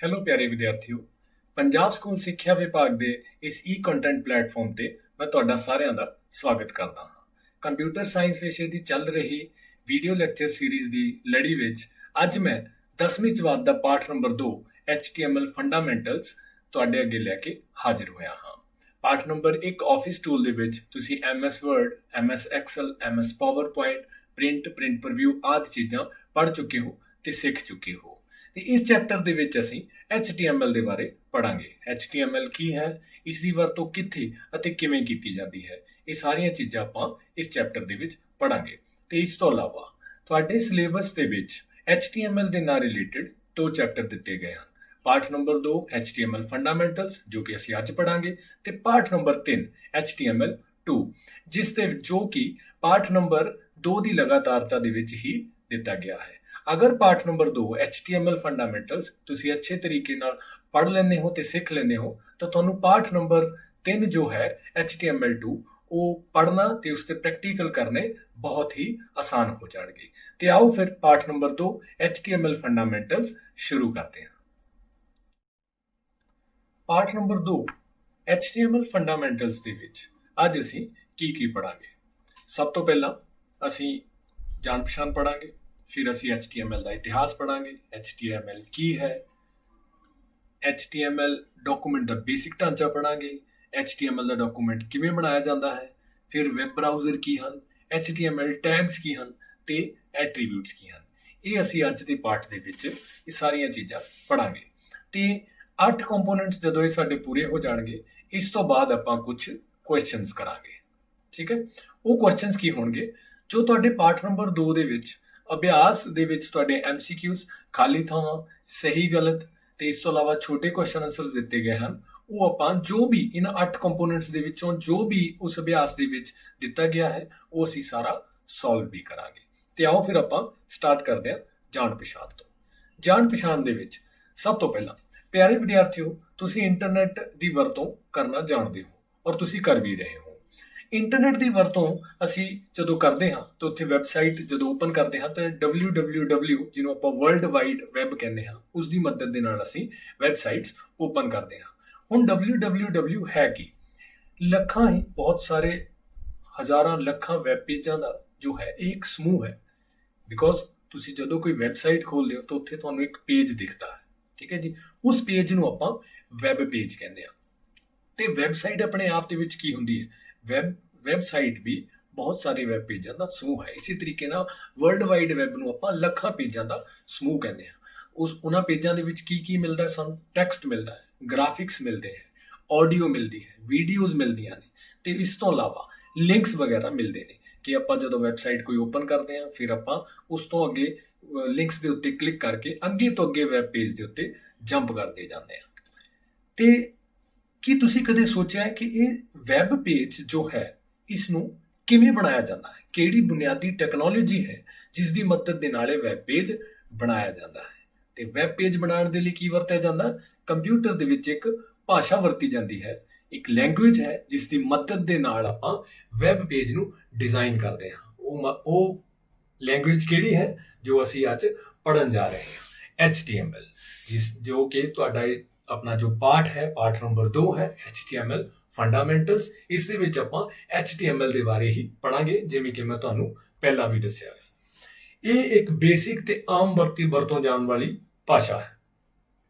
Hello ਪਿਆਰੇ ਵਿਦਿਆਰਥੀਓ। Punjab school ਸਿੱਖਿਆ ਵਿਭਾਗ ਦੇ ਇਸ ਕੰਟੈਂਟ ਪਲੇਟਫਾਰਮ ਤੇ ਮੈਂ ਤੁਹਾਡਾ ਸਾਰਿਆਂ ਦਾ ਸਵਾਗਤ ਕਰਦਾ ਹਾਂ। ਕੰਪਿਊਟਰ ਸਾਇੰਸ ਵਿਸ਼ੇ ਦੀ ਚੱਲ ਰਹੀ ਵੀਡੀਓ ਲੈਕਚਰ ਸੀਰੀਜ਼ ਦੀ ਲੜੀ ਵਿੱਚ ਅੱਜ ਮੈਂ 10ਵੀਂ ਜਮਾਤ ਦਾ ਪਾਠ ਨੰਬਰ 2 HTML ਫੰਡਾਮੈਂਟਲਸ ਤੁਹਾਡੇ ਅੱਗੇ ਲੈ ਕੇ ਹਾਜ਼ਰ ਹੋਇਆ ਹਾਂ। ਪਾਠ ਨੰਬਰ 1 ਆਫਿਸ ਟੂਲ ਦੇ ਵਿੱਚ ਤੁਸੀਂ MS Word, MS Excel, MS PowerPoint, print preview ਆਦਿ ਚੀਜ਼ਾਂ ਪੜ੍ਹ ਚੁੱਕੇ ਹੋ ਤੇ ਸਿੱਖ ਚੁੱਕੇ ਹੋ। ਤੇ ਇਸ ਚੈਪਟਰ ਦੇ ਵਿੱਚ ਅਸੀਂ HTML ਦੇ ਬਾਰੇ ਪੜਾਂਗੇ। HTML ਕੀ ਹੈ, ਇਸ ਦੀ ਵਰਤੋਂ ਕਿੱਥੇ ਅਤੇ ਕਿਵੇਂ ਕੀਤੀ ਜਾਂਦੀ ਹੈ, ਇਹ ਸਾਰੀਆਂ ਚੀਜ਼ਾਂ ਆਪਾਂ ਇਸ ਚੈਪਟਰ ਦੇ ਵਿੱਚ ਪੜਾਂਗੇ। ਤੇ ਇਸ ਤੋਂ ਇਲਾਵਾ ਤੁਹਾਡੇ ਸਿਲੇਬਸ ਦੇ ਵਿੱਚ HTML ਦੇ ਨਾਲ ਰਿਲੇਟਡ 2 ਚੈਪਟਰ ਦਿੱਤੇ ਗਏ ਹਨ। ਪਾਠ ਨੰਬਰ 2 HTML ਫੰਡਾਮੈਂਟਲਸ ਜੋ ਕਿ ਅਸੀਂ ਅੱਜ ਪੜਾਂਗੇ, ਤੇ ਪਾਠ ਨੰਬਰ 3 HTML 2 ਜਿਸ ਦੇ ਜੋ ਕਿ ਪਾਠ ਨੰਬਰ 2 ਦੀ ਲਗਾਤਾਰਤਾ ਦੇ ਵਿੱਚ ਹੀ ਦਿੱਤਾ ਗਿਆ ਹੈ। ਅਗਰ ਪਾਠ ਨੰਬਰ 2 HTML ਫੰਡਾਮੈਂਟਲਸ ਤੁਸੀਂ ਅੱਛੇ ਤਰੀਕੇ ਨਾਲ ਪੜ੍ਹ ਲੈਂਦੇ ਹੋ ਤੇ ਸਿੱਖ ਲੈਂਦੇ ਹੋ ਤਾਂ ਤੁਹਾਨੂੰ ਪਾਠ ਨੰਬਰ 3 ਜੋ ਹੈ HTML 2 ਉਹ ਪੜ੍ਹਨਾ ਤੇ ਉਸ ਤੇ ਪ੍ਰੈਕਟੀਕਲ ਕਰਨੇ ਬਹੁਤ ਹੀ ਆਸਾਨ ਹੋ ਜਾਣਗੇ। ਤੇ ਆਓ ਫਿਰ ਪਾਠ ਨੰਬਰ 2 HTML ਫੰਡਾਮੈਂਟਲਸ ਸ਼ੁਰੂ ਕਰਦੇ ਹਾਂ। ਪਾਠ ਨੰਬਰ 2 HTML ਫੰਡਾਮੈਂਟਲਸ ਦੇ ਵਿੱਚ ਅੱਜ ਅਸੀਂ ਕੀ ਪੜਾਂਗੇ। ਸਭ ਤੋਂ ਪਹਿਲਾਂ ਅਸੀਂ ਜਾਣ ਪਛਾਣ ਪੜਾਂਗੇ, ਫਿਰ ਅਸੀਂ HTML ਦਾ ਇਤਿਹਾਸ ਪੜਾਂਗੇ। HTML ਕੀ ਹੈ, HTML ਡਾਕੂਮੈਂਟ ਦਾ ਬੇਸਿਕ ਢਾਂਚਾ ਪੜਾਂਗੇ, HTML ਦਾ ਡਾਕੂਮੈਂਟ ਕਿਵੇਂ ਬਣਾਇਆ ਜਾਂਦਾ ਹੈ, ਫਿਰ ਵੈਬ ਬਰਾਊਜ਼ਰ ਕੀ ਹਨ, HTML ਟੈਗਸ ਕੀ ਹਨ ਤੇ ਐਟਰੀਬਿਊਟਸ ਕੀ ਹਨ। ਇਹ ਅਸੀਂ ਅੱਜ ਦੇ ਪਾਠ ਦੇ ਵਿੱਚ ਇਹ ਸਾਰੀਆਂ ਚੀਜ਼ਾਂ ਪੜਾਂਗੇ। ਤੇ 8 ਕੰਪੋਨੈਂਟਸ ਜਦੋਂ ਇਹ ਸਾਡੇ ਪੂਰੇ ਹੋ ਜਾਣਗੇ, ਇਸ ਤੋਂ ਬਾਅਦ ਆਪਾਂ ਕੁਝ ਕੁਐਸਚਨਸ ਕਰਾਂਗੇ। ਠੀਕ ਹੈ, ਉਹ ਕੁਐਸਚਨਸ ਕੀ ਹੋਣਗੇ ਜੋ ਤੁਹਾਡੇ ਪਾਠ ਨੰਬਰ 2 ਦੇ ਵਿੱਚ ਅਭਿਆਸ ਦੇ ਵਿੱਚ ਤੁਹਾਡੇ MCQs, ਖਾਲੀ ਥਾਵਾਂ, ਸਹੀ ਗਲਤ ਤੇ ਇਸ ਤੋਂ ਇਲਾਵਾ ਛੋਟੇ ਕੁਐਸਚਨ ਆਨਸਰਸ ਦਿੱਤੇ ਗਏ ਹਨ। ਉਹ ਆਪਾਂ ਜੋ ਵੀ ਇਹਨਾਂ 8 ਕੰਪੋਨੈਂਟਸ ਦੇ ਵਿੱਚੋਂ ਜੋ ਵੀ ਉਸ ਅਭਿਆਸ ਦੇ ਵਿੱਚ ਦਿੱਤਾ ਗਿਆ ਹੈ ਉਹ ਅਸੀਂ ਸਾਰਾ ਸੋਲਵ ਵੀ ਕਰਾਂਗੇ। ਤੇ ਆਓ ਫਿਰ ਆਪਾਂ ਸਟਾਰਟ ਕਰਦੇ ਹਾਂ ਜਾਣ ਪਛਾਣ ਤੋਂ। ਜਾਣ ਪਛਾਣ ਦੇ ਵਿੱਚ ਸਭ ਤੋਂ ਪਹਿਲਾਂ ਪਿਆਰੇ ਵਿਦਿਆਰਥੀਓ, ਤੁਸੀਂ ਇੰਟਰਨੈਟ ਦੀ ਵਰਤੋਂ ਕਰਨਾ ਜਾਣਦੇ ਹੋ ਔਰ ਤੁਸੀਂ ਕਰ ਵੀ ਰਹੇ ਹੋ। ਇੰਟਰਨੈਟ ਦੀ ਵਰਤੋਂ ਅਸੀਂ ਜਦੋਂ ਕਰਦੇ ਹਾਂ ਤਾਂ ਉੱਥੇ ਵੈਬਸਾਈਟ ਜਦੋਂ ਓਪਨ ਕਰਦੇ ਹਾਂ ਤਾਂ www ਜਿਹਨੂੰ ਆਪਾਂ ਵਰਲਡ ਵਾਈਡ ਵੈਬ ਕਹਿੰਦੇ ਹਾਂ, ਉਸ ਦੀ ਮਦਦ ਦੇ ਨਾਲ ਅਸੀਂ ਵੈਬਸਾਈਟਸ ਓਪਨ ਕਰਦੇ ਹਾਂ। ਹੁਣ www ਹੈ ਕੀ? ਲੱਖਾਂ ਹੀ, ਬਹੁਤ ਸਾਰੇ ਹਜ਼ਾਰਾਂ ਲੱਖਾਂ ਵੈਬ ਪੇਜਾਂ ਦਾ ਜੋ ਹੈ ਇਹ ਇੱਕ ਸਮੂਹ ਹੈ। ਬਿਕੋਜ਼ ਤੁਸੀਂ ਜਦੋਂ ਕੋਈ ਵੈਬਸਾਈਟ ਖੋਲਦੇ ਹੋ ਤਾਂ ਉੱਥੇ ਤੁਹਾਨੂੰ ਇੱਕ ਪੇਜ ਦਿਖਦਾ ਹੈ। ਠੀਕ ਹੈ ਜੀ, ਉਸ ਪੇਜ ਨੂੰ ਆਪਾਂ ਵੈਬ ਪੇਜ ਕਹਿੰਦੇ ਹਾਂ। ਤੇ ਵੈਬਸਾਈਟ ਆਪਣੇ ਆਪ ਦੇ ਵਿੱਚ ਕੀ ਹੁੰਦੀ ਹੈ? ਵੈਬਸਾਈਟ ਵੀ ਬਹੁਤ ਸਾਰੇ ਵੈਬ ਪੇਜਾਂ ਦਾ ਸਮੂਹ ਹੈ। ਇਸੇ ਤਰੀਕੇ ਨਾਲ ਵਰਲਡ ਵਾਈਡ ਵੈਬ ਨੂੰ ਆਪਾਂ ਲੱਖਾਂ ਪੇਜਾਂ ਦਾ ਸਮੂਹ ਕਹਿੰਦੇ ਹਾਂ। ਉਹਨਾਂ ਪੇਜਾਂ ਦੇ ਵਿੱਚ ਕੀ ਮਿਲਦਾ? ਸਾਨੂੰ ਟੈਕਸਟ ਮਿਲਦਾ ਹੈ, ਗ੍ਰਾਫਿਕਸ ਮਿਲਦੇ ਹੈ, ਆਡੀਓ ਮਿਲਦੀ ਹੈ, ਵੀਡੀਓਜ਼ ਮਿਲਦੀਆਂ ਨੇ ਤੇ ਇਸ ਤੋਂ ਇਲਾਵਾ ਲਿੰਕਸ ਵਗੈਰਾ ਮਿਲਦੇ ਨੇ ਕਿ ਆਪਾਂ ਜਦੋਂ ਵੈਬਸਾਈਟ ਕੋਈ ਓਪਨ ਕਰਦੇ ਹਾਂ ਫਿਰ ਆਪਾਂ ਉਸ ਤੋਂ ਅੱਗੇ ਲਿੰਕਸ ਦੇ ਉੱਤੇ ਕਲਿੱਕ ਕਰਕੇ ਅੱਗੇ ਤੋਂ ਅੱਗੇ ਵੈਬ ਪੇਜ ਦੇ ਉੱਤੇ ਜੰਪ ਕਰਦੇ ਜਾਂਦੇ ਹਾਂ। ਤੇ ਕੀ ਤੁਸੀਂ ਕਦੇ ਸੋਚਿਆ ਹੈ ਕਿ ਇਹ ਵੈਬ ਪੇਜ ਜੋ ਹੈ ਇਸ ਨੂੰ ਕਿਵੇਂ ਬਣਾਇਆ ਜਾਂਦਾ ਹੈ? ਕਿਹੜੀ ਬੁਨਿਆਦੀ ਟੈਕਨੋਲੋਜੀ ਹੈ ਜਿਸ ਦੀ ਮਦਦ ਦੇ ਨਾਲ ਇਹ ਵੈਬ ਪੇਜ ਬਣਾਇਆ ਜਾਂਦਾ ਹੈ? ਤੇ ਵੈਬ ਪੇਜ ਬਣਾਉਣ ਦੇ ਲਈ ਕੀ ਵਰਤਿਆ ਜਾਂਦਾ? ਕੰਪਿਊਟਰ ਦੇ ਵਿੱਚ ਇੱਕ ਭਾਸ਼ਾ ਵਰਤੀ ਜਾਂਦੀ ਹੈ, ਇੱਕ ਲੈਂਗੁਏਜ ਹੈ ਜਿਸ ਦੀ ਮਦਦ ਦੇ ਨਾਲ ਆਪਾਂ ਵੈਬ ਪੇਜ ਨੂੰ ਡਿਜ਼ਾਈਨ ਕਰਦੇ ਹਾਂ। ਉਹ ਲੈਂਗੁਏਜ ਕਿਹੜੀ ਹੈ ਜੋ ਅਸੀਂ ਅੱਜ ਪੜ੍ਹਨ ਜਾ ਰਹੇ ਹਾਂ? HTML, ਜੋ ਕਿ ਤੁਹਾਡਾ ਆਪਣਾ ਜੋ ਪਾਠ ਹੈ, ਪਾਠ ਨੰਬਰ 2 ਹੈ HTML ਫੰਡਾਮੈਂਟਲਸ। ਇਸ ਦੇ ਵਿੱਚ ਆਪਾਂ HTML ਦੇ ਬਾਰੇ ਹੀ ਪੜਾਂਗੇ, ਜਿਵੇਂ ਕਿ ਮੈਂ ਤੁਹਾਨੂੰ ਪਹਿਲਾਂ ਵੀ ਦੱਸਿਆ ਸੀ। ਇਹ ਇੱਕ ਬੇਸਿਕ ਤੇ ਆਮ ਵਰਤੋਂ ਜਾਣ ਵਾਲੀ ਭਾਸ਼ਾ ਹੈ।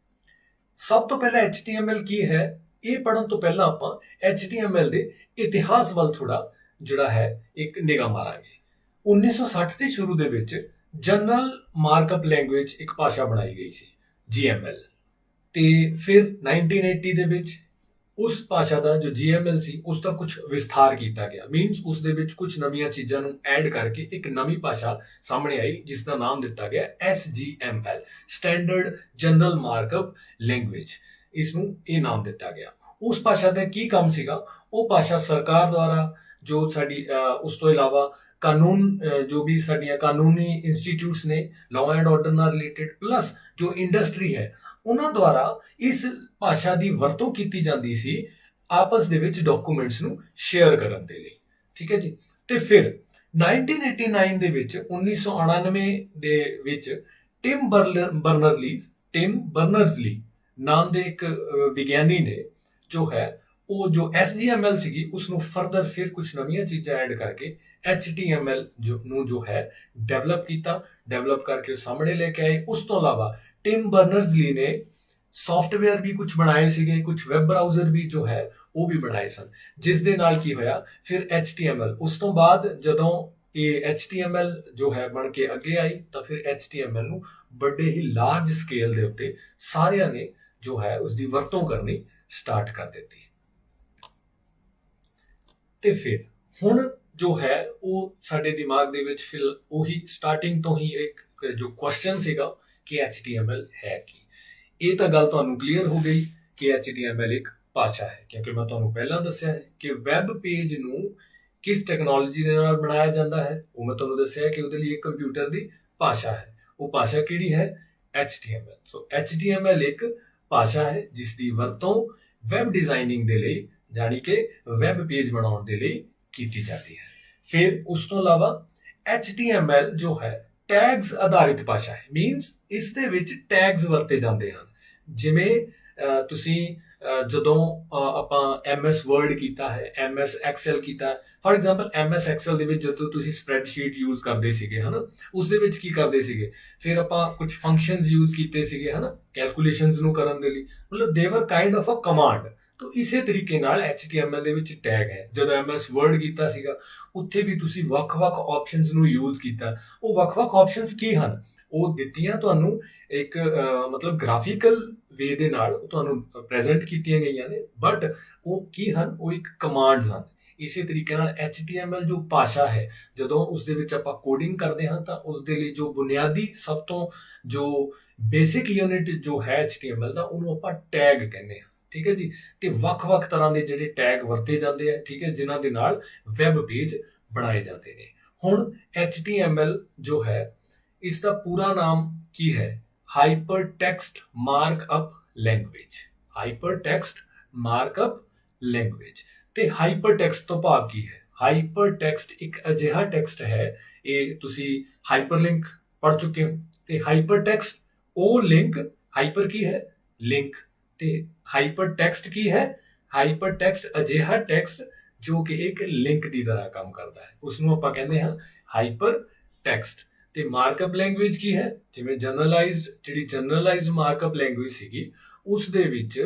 ਸਭ ਤੋਂ ਪਹਿਲਾਂ HTML ਕੀ ਹੈ, ਇਹ ਪੜਨ ਤੋਂ ਪਹਿਲਾਂ ਆਪਾਂ HTML ਦੇ ਇਤਿਹਾਸ ਵੱਲ ਥੋੜਾ ਜਿਹੜਾ ਹੈ ਇੱਕ ਨਿਗਾਹ ਮਾਰਾਂਗੇ। 1960 ਦੇ ਸ਼ੁਰੂ ਦੇ ਵਿੱਚ ਜਨਰਲ ਮਾਰਕਅਪ ਲੈਂਗੁਏਜ ਇੱਕ ਭਾਸ਼ਾ ਬਣਾਈ ਗਈ ਸੀ, GML। ਤੇ ਫਿਰ 1980 ਦੇ ਵਿੱਚ ਉਸ ਭਾਸ਼ਾ ਦਾ ਜੋ GML ਸੀ ਉਸ ਦਾ ਕੁਝ ਵਿਸਥਾਰ ਕੀਤਾ ਗਿਆ। ਮੀਨਸ ਉਸ ਦੇ ਵਿੱਚ ਕੁਝ ਨਵੀਆਂ ਚੀਜ਼ਾਂ ਨੂੰ ਐਡ ਕਰਕੇ ਇੱਕ ਨਵੀਂ ਭਾਸ਼ਾ ਸਾਹਮਣੇ ਆਈ ਜਿਸ ਦਾ ਨਾਮ ਦਿੱਤਾ ਗਿਆ SGML, standard general markup language. ਇਸ ਨੂੰ ਇਹ ਨਾਮ ਦਿੱਤਾ ਗਿਆ। ਉਸ ਭਾਸ਼ਾ ਦਾ ਕੀ ਕੰਮ ਸੀਗਾ? ਉਹ ਭਾਸ਼ਾ ਸਰਕਾਰ ਦੁਆਰਾ ਜੋ ਸਾਡੀ ਉਸ ਤੋਂ ਇਲਾਵਾ ਕਾਨੂੰਨ, ਜੋ ਵੀ ਸਾਡੀਆਂ ਕਾਨੂੰਨੀ ਇੰਸਟੀਟਿਊਟਸ ਨੇ ਲਾਅ ਐਂਡ ਆਰਡਰ ਨਾਲ ਰਿਲੇਟਡ, ਪਲੱਸ ਜੋ ਇੰਡਸਟਰੀ ਹੈ ਉਹਨਾਂ ਦੁਆਰਾ ਇਸ ਭਾਸ਼ਾ ਦੀ ਵਰਤੋਂ ਕੀਤੀ ਜਾਂਦੀ ਸੀ ਆਪਸ ਦੇ ਵਿੱਚ ਡਾਕੂਮੈਂਟਸ ਨੂੰ ਸ਼ੇਅਰ ਕਰਨ ਦੇ ਲਈ। ਠੀਕ ਹੈ ਜੀ। ਤੇ ਫਿਰ 1989 ਦੇ ਵਿੱਚ 1999 ਦੇ ਵਿੱਚ ਟਿਮ ਬਰਨਰਜ਼-ਲੀ ਨਾਮ ਦੇ ਇੱਕ ਵਿਗਿਆਨੀ ਨੇ ਜੋ ਹੈ ਉਹ ਜੋ HTML ਸੀਗੀ ਉਸ ਨੂੰ ਫਰਦਰ ਫਿਰ ਕੁਝ ਨਵੀਆਂ ਚੀਜ਼ਾਂ ਐਡ ਕਰਕੇ HTML ਜੋ ਹੈ ਡਿਵੈਲਪ ਕਰਕੇ ਉਹ ਸਾਹਮਣੇ ਲੈ ਕੇ ਆਏ। ਉਸ ਤੋਂ ਇਲਾਵਾ ਟਿਮ ਬਰਨਰਸ-ਲੀ ਨੇ ਸੌਫਟਵੇਅਰ ਵੀ ਕੁਝ ਬਣਾਏ ਸੀਗੇ, ਕੁਝ ਵੈਬ ਬਰਾਊਜ਼ਰ ਵੀ ਜੋ ਹੈ ਉਹ ਵੀ ਬਣਾਏ ਸਨ, ਜਿਸ ਦੇ ਨਾਲ ਕੀ ਹੋਇਆ ਫਿਰ HTML ਉਸ ਤੋਂ ਬਾਅਦ ਜਦੋਂ ਇਹ HTML ਜੋ ਹੈ ਬਣ ਕੇ ਅੱਗੇ ਆਈ ਤਾਂ ਫਿਰ HTML ਨੂੰ ਵੱਡੇ ਹੀ ਲਾਰਜ ਸਕੇਲ ਦੇ ਉੱਤੇ ਸਾਰਿਆਂ ਨੇ ਜੋ ਹੈ ਉਸ ਦੀ ਵਰਤੋਂ ਕਰਨੀ ਸਟਾਰਟ ਕਰ ਦਿੱਤੀ। ਤੇ ਫਿਰ ਹੁਣ ਜੋ ਹੈ ਉਹ ਸਾਡੇ ਦਿਮਾਗ ਦੇ ਵਿੱਚ ਫਿਰ ਉਹੀ ਸਟਾਰਟਿੰਗ ਤੋਂ ਹੀ ਇੱਕ ਜੋ ਕੁਐਸਚਨ ਸੀਗਾ ਕਿ HTML ਹੈ ਕੀ। ਇਹ ਤਾਂ ਗੱਲ ਤੁਹਾਨੂੰ ਕਲੀਅਰ ਹੋ ਗਈ ਕਿ HTML ਇੱਕ ਭਾਸ਼ਾ ਹੈ, ਕਿਉਂਕਿ ਮੈਂ ਤੁਹਾਨੂੰ ਪਹਿਲਾਂ ਦੱਸਿਆ ਹੈ ਕਿ ਵੈਬ ਪੇਜ ਨੂੰ ਕਿਸ ਟੈਕਨੋਲੋਜੀ ਦੇ ਨਾਲ ਬਣਾਇਆ ਜਾਂਦਾ ਹੈ। ਉਹ ਮੈਂ ਤੁਹਾਨੂੰ ਦੱਸਿਆ ਕਿ ਉਹਦੇ ਲਈ ਇੱਕ ਕੰਪਿਊਟਰ ਦੀ ਭਾਸ਼ਾ ਹੈ। ਉਹ ਭਾਸ਼ਾ ਕਿਹੜੀ ਹੈ? HTML। ਸੋ HTML ਇੱਕ ਭਾਸ਼ਾ ਹੈ ਜਿਸ ਦੀ ਵਰਤੋਂ ਵੈਬ ਡਿਜ਼ਾਈਨਿੰਗ ਦੇ ਲਈ ਜਾਨੀ ਕਿ ਵੈਬ ਪੇਜ ਬਣਾਉਣ ਦੇ ਲਈ ਕੀਤੀ ਜਾਂਦੀ ਹੈ। ਫਿਰ ਉਸ ਤੋਂ ਇਲਾਵਾ HTML ਜੋ ਹੈ ਟੈਗਸ ਆਧਾਰਿਤ ਭਾਸ਼ਾ ਹੈ। ਮੀਨਸ ਇਸ ਦੇ ਵਿੱਚ ਟੈਗਸ ਵਰਤੇ ਜਾਂਦੇ ਹਨ। ਜਿਵੇਂ ਤੁਸੀਂ ਜਦੋਂ ਆਪਾਂ MS ਵਰਡ ਕੀਤਾ ਹੈ, MS ਐਕਸਲ ਕੀਤਾ, ਫॉर ਐਗਜ਼ਾਮਪਲ MS ਐਕਸਲ ਦੇ ਵਿੱਚ ਜਦੋਂ ਤੁਸੀਂ ਸਪਰੈਡਸ਼ੀਟ ਯੂਜ਼ ਕਰਦੇ ਸੀਗੇ ਹਨਾ, ਉਸ ਦੇ ਵਿੱਚ ਕੀ ਕਰਦੇ ਸੀਗੇ, ਫਿਰ ਆਪਾਂ ਕੁਝ ਫੰਕਸ਼ਨਸ ਯੂਜ਼ ਕੀਤੇ ਸੀਗੇ ਹਨਾ ਕੈਲਕੂਲੇਸ਼ਨਸ ਨੂੰ ਕਰਨ ਦੇ ਲਈ, ਮਤਲਬ ਦੇ ਵਰ ਕਾਈਂਡ ਆਫ ਅ ਕਮਾਂਡ। तो इसे तरीके नाल HTML ਦੇ ਵਿੱਚ ਟੈਗ ਹੈ। ਜਦੋਂ MS ਵਰਡ ਕੀਤਾ ਸੀਗਾ ਉੱਥੇ ਵੀ ਤੁਸੀਂ ਵੱਖ-ਵੱਖ ਆਪਸ਼ਨਸ ਨੂੰ ਯੂਜ਼ ਕੀਤਾ। ਉਹ ਵੱਖ-ਵੱਖ ਆਪਸ਼ਨਸ ਕੀ ਹਨ? ਉਹ ਦਿੱਤੀਆਂ ਤੁਹਾਨੂੰ ਇੱਕ ਮਤਲਬ ਗ੍ਰਾਫਿਕਲ ਵੇ ਦੇ ਨਾਲ ਤੁਹਾਨੂੰ ਪ੍ਰੈਜ਼ੈਂਟ ਕੀਤੀਆਂ ਗਈਆਂ ਨੇ, ਬਟ ਉਹ ਕੀ ਹਨ? ਉਹ ਇੱਕ ਕਮਾਂਡਸ ਹਨ। ਇਸੇ ਤਰੀਕੇ ਨਾਲ HTML ਜੋ ਭਾਸ਼ਾ ਹੈ, ਜਦੋਂ ਉਸ ਦੇ ਵਿੱਚ ਆਪਾਂ ਕੋਡਿੰਗ ਕਰਦੇ ਹਾਂ ਤਾਂ ਉਸ ਦੇ ਲਈ ਜੋ ਬੁਨਿਆਦੀ ਸਭ ਤੋਂ ਜੋ ਬੇਸਿਕ ਯੂਨਿਟ ਜੋ ਹੈ HTML ਦਾ, ਉਹਨੂੰ ਆਪਾਂ ਟੈਗ ਕਹਿੰਦੇ ਹਾਂ। ਠੀਕ ਹੈ ਜੀ। ਤੇ ਵੱਖ-ਵੱਖ ਤਰ੍ਹਾਂ ਦੇ ਜਿਹੜੇ ਟੈਗ ਵਰਤੇ ਜਾਂਦੇ ਆ, ਠੀਕ ਹੈ, ਜਿਨ੍ਹਾਂ ਦੇ ਨਾਲ ਵੈਬ ਪੇਜ ਬਣਾਏ ਜਾਂਦੇ ਨੇ। ਹੁਣ HTML ਜੋ ਹੈ ਇਸ ਦਾ ਪੂਰਾ ਨਾਮ ਕੀ ਹੈ? Hypertext markup language. Hypertext markup language. ਤੇ ਹਾਈਪਰਟੈਕਸਟ ਤੋਂ ਭਾਵ ਕੀ ਹੈ? ਹਾਈਪਰਟੈਕਸਟ ਇੱਕ ਅਜਿਹਾ ਟੈਕਸਟ ਹੈ, ਇਹ ਤੁਸੀਂ ਹਾਈਪਰਲਿੰਕ ਪੜ੍ਹ ਚੁੱਕੇ ਹੋ। ਤੇ ਹਾਈਪਰਟੈਕਸਟ ਉਹ ਲਿੰਕ, ਹਾਈਪਰ ਕੀ ਹੈ? ਲਿੰਕ, ਤੇ ਹਾਈਪਰਟੈਕਸਟ ਕੀ ਹੈ? ਹਾਈਪਰਟੈਕਸਟ ਅਜਿਹਾ ਟੈਕਸਟ ਜੋ ਕਿ ਇੱਕ ਲਿੰਕ ਦੀ ਤਰ੍ਹਾਂ ਕੰਮ ਕਰਦਾ ਹੈ, ਉਸ ਨੂੰ ਆਪਾਂ ਕਹਿੰਦੇ ਹਾਂ ਹਾਈਪਰਟੈਕਸਟ। ਤੇ ਮਾਰਕਅਪ ਲੈਂਗੁਏਜ ਕੀ ਹੈ? ਜਿਵੇਂ ਜਨਰਲਾਈਜ਼ਡ ਮਾਰਕਅਪ ਲੈਂਗੁਏਜ ਸੀਗੀ, ਉਸ ਦੇ ਵਿੱਚ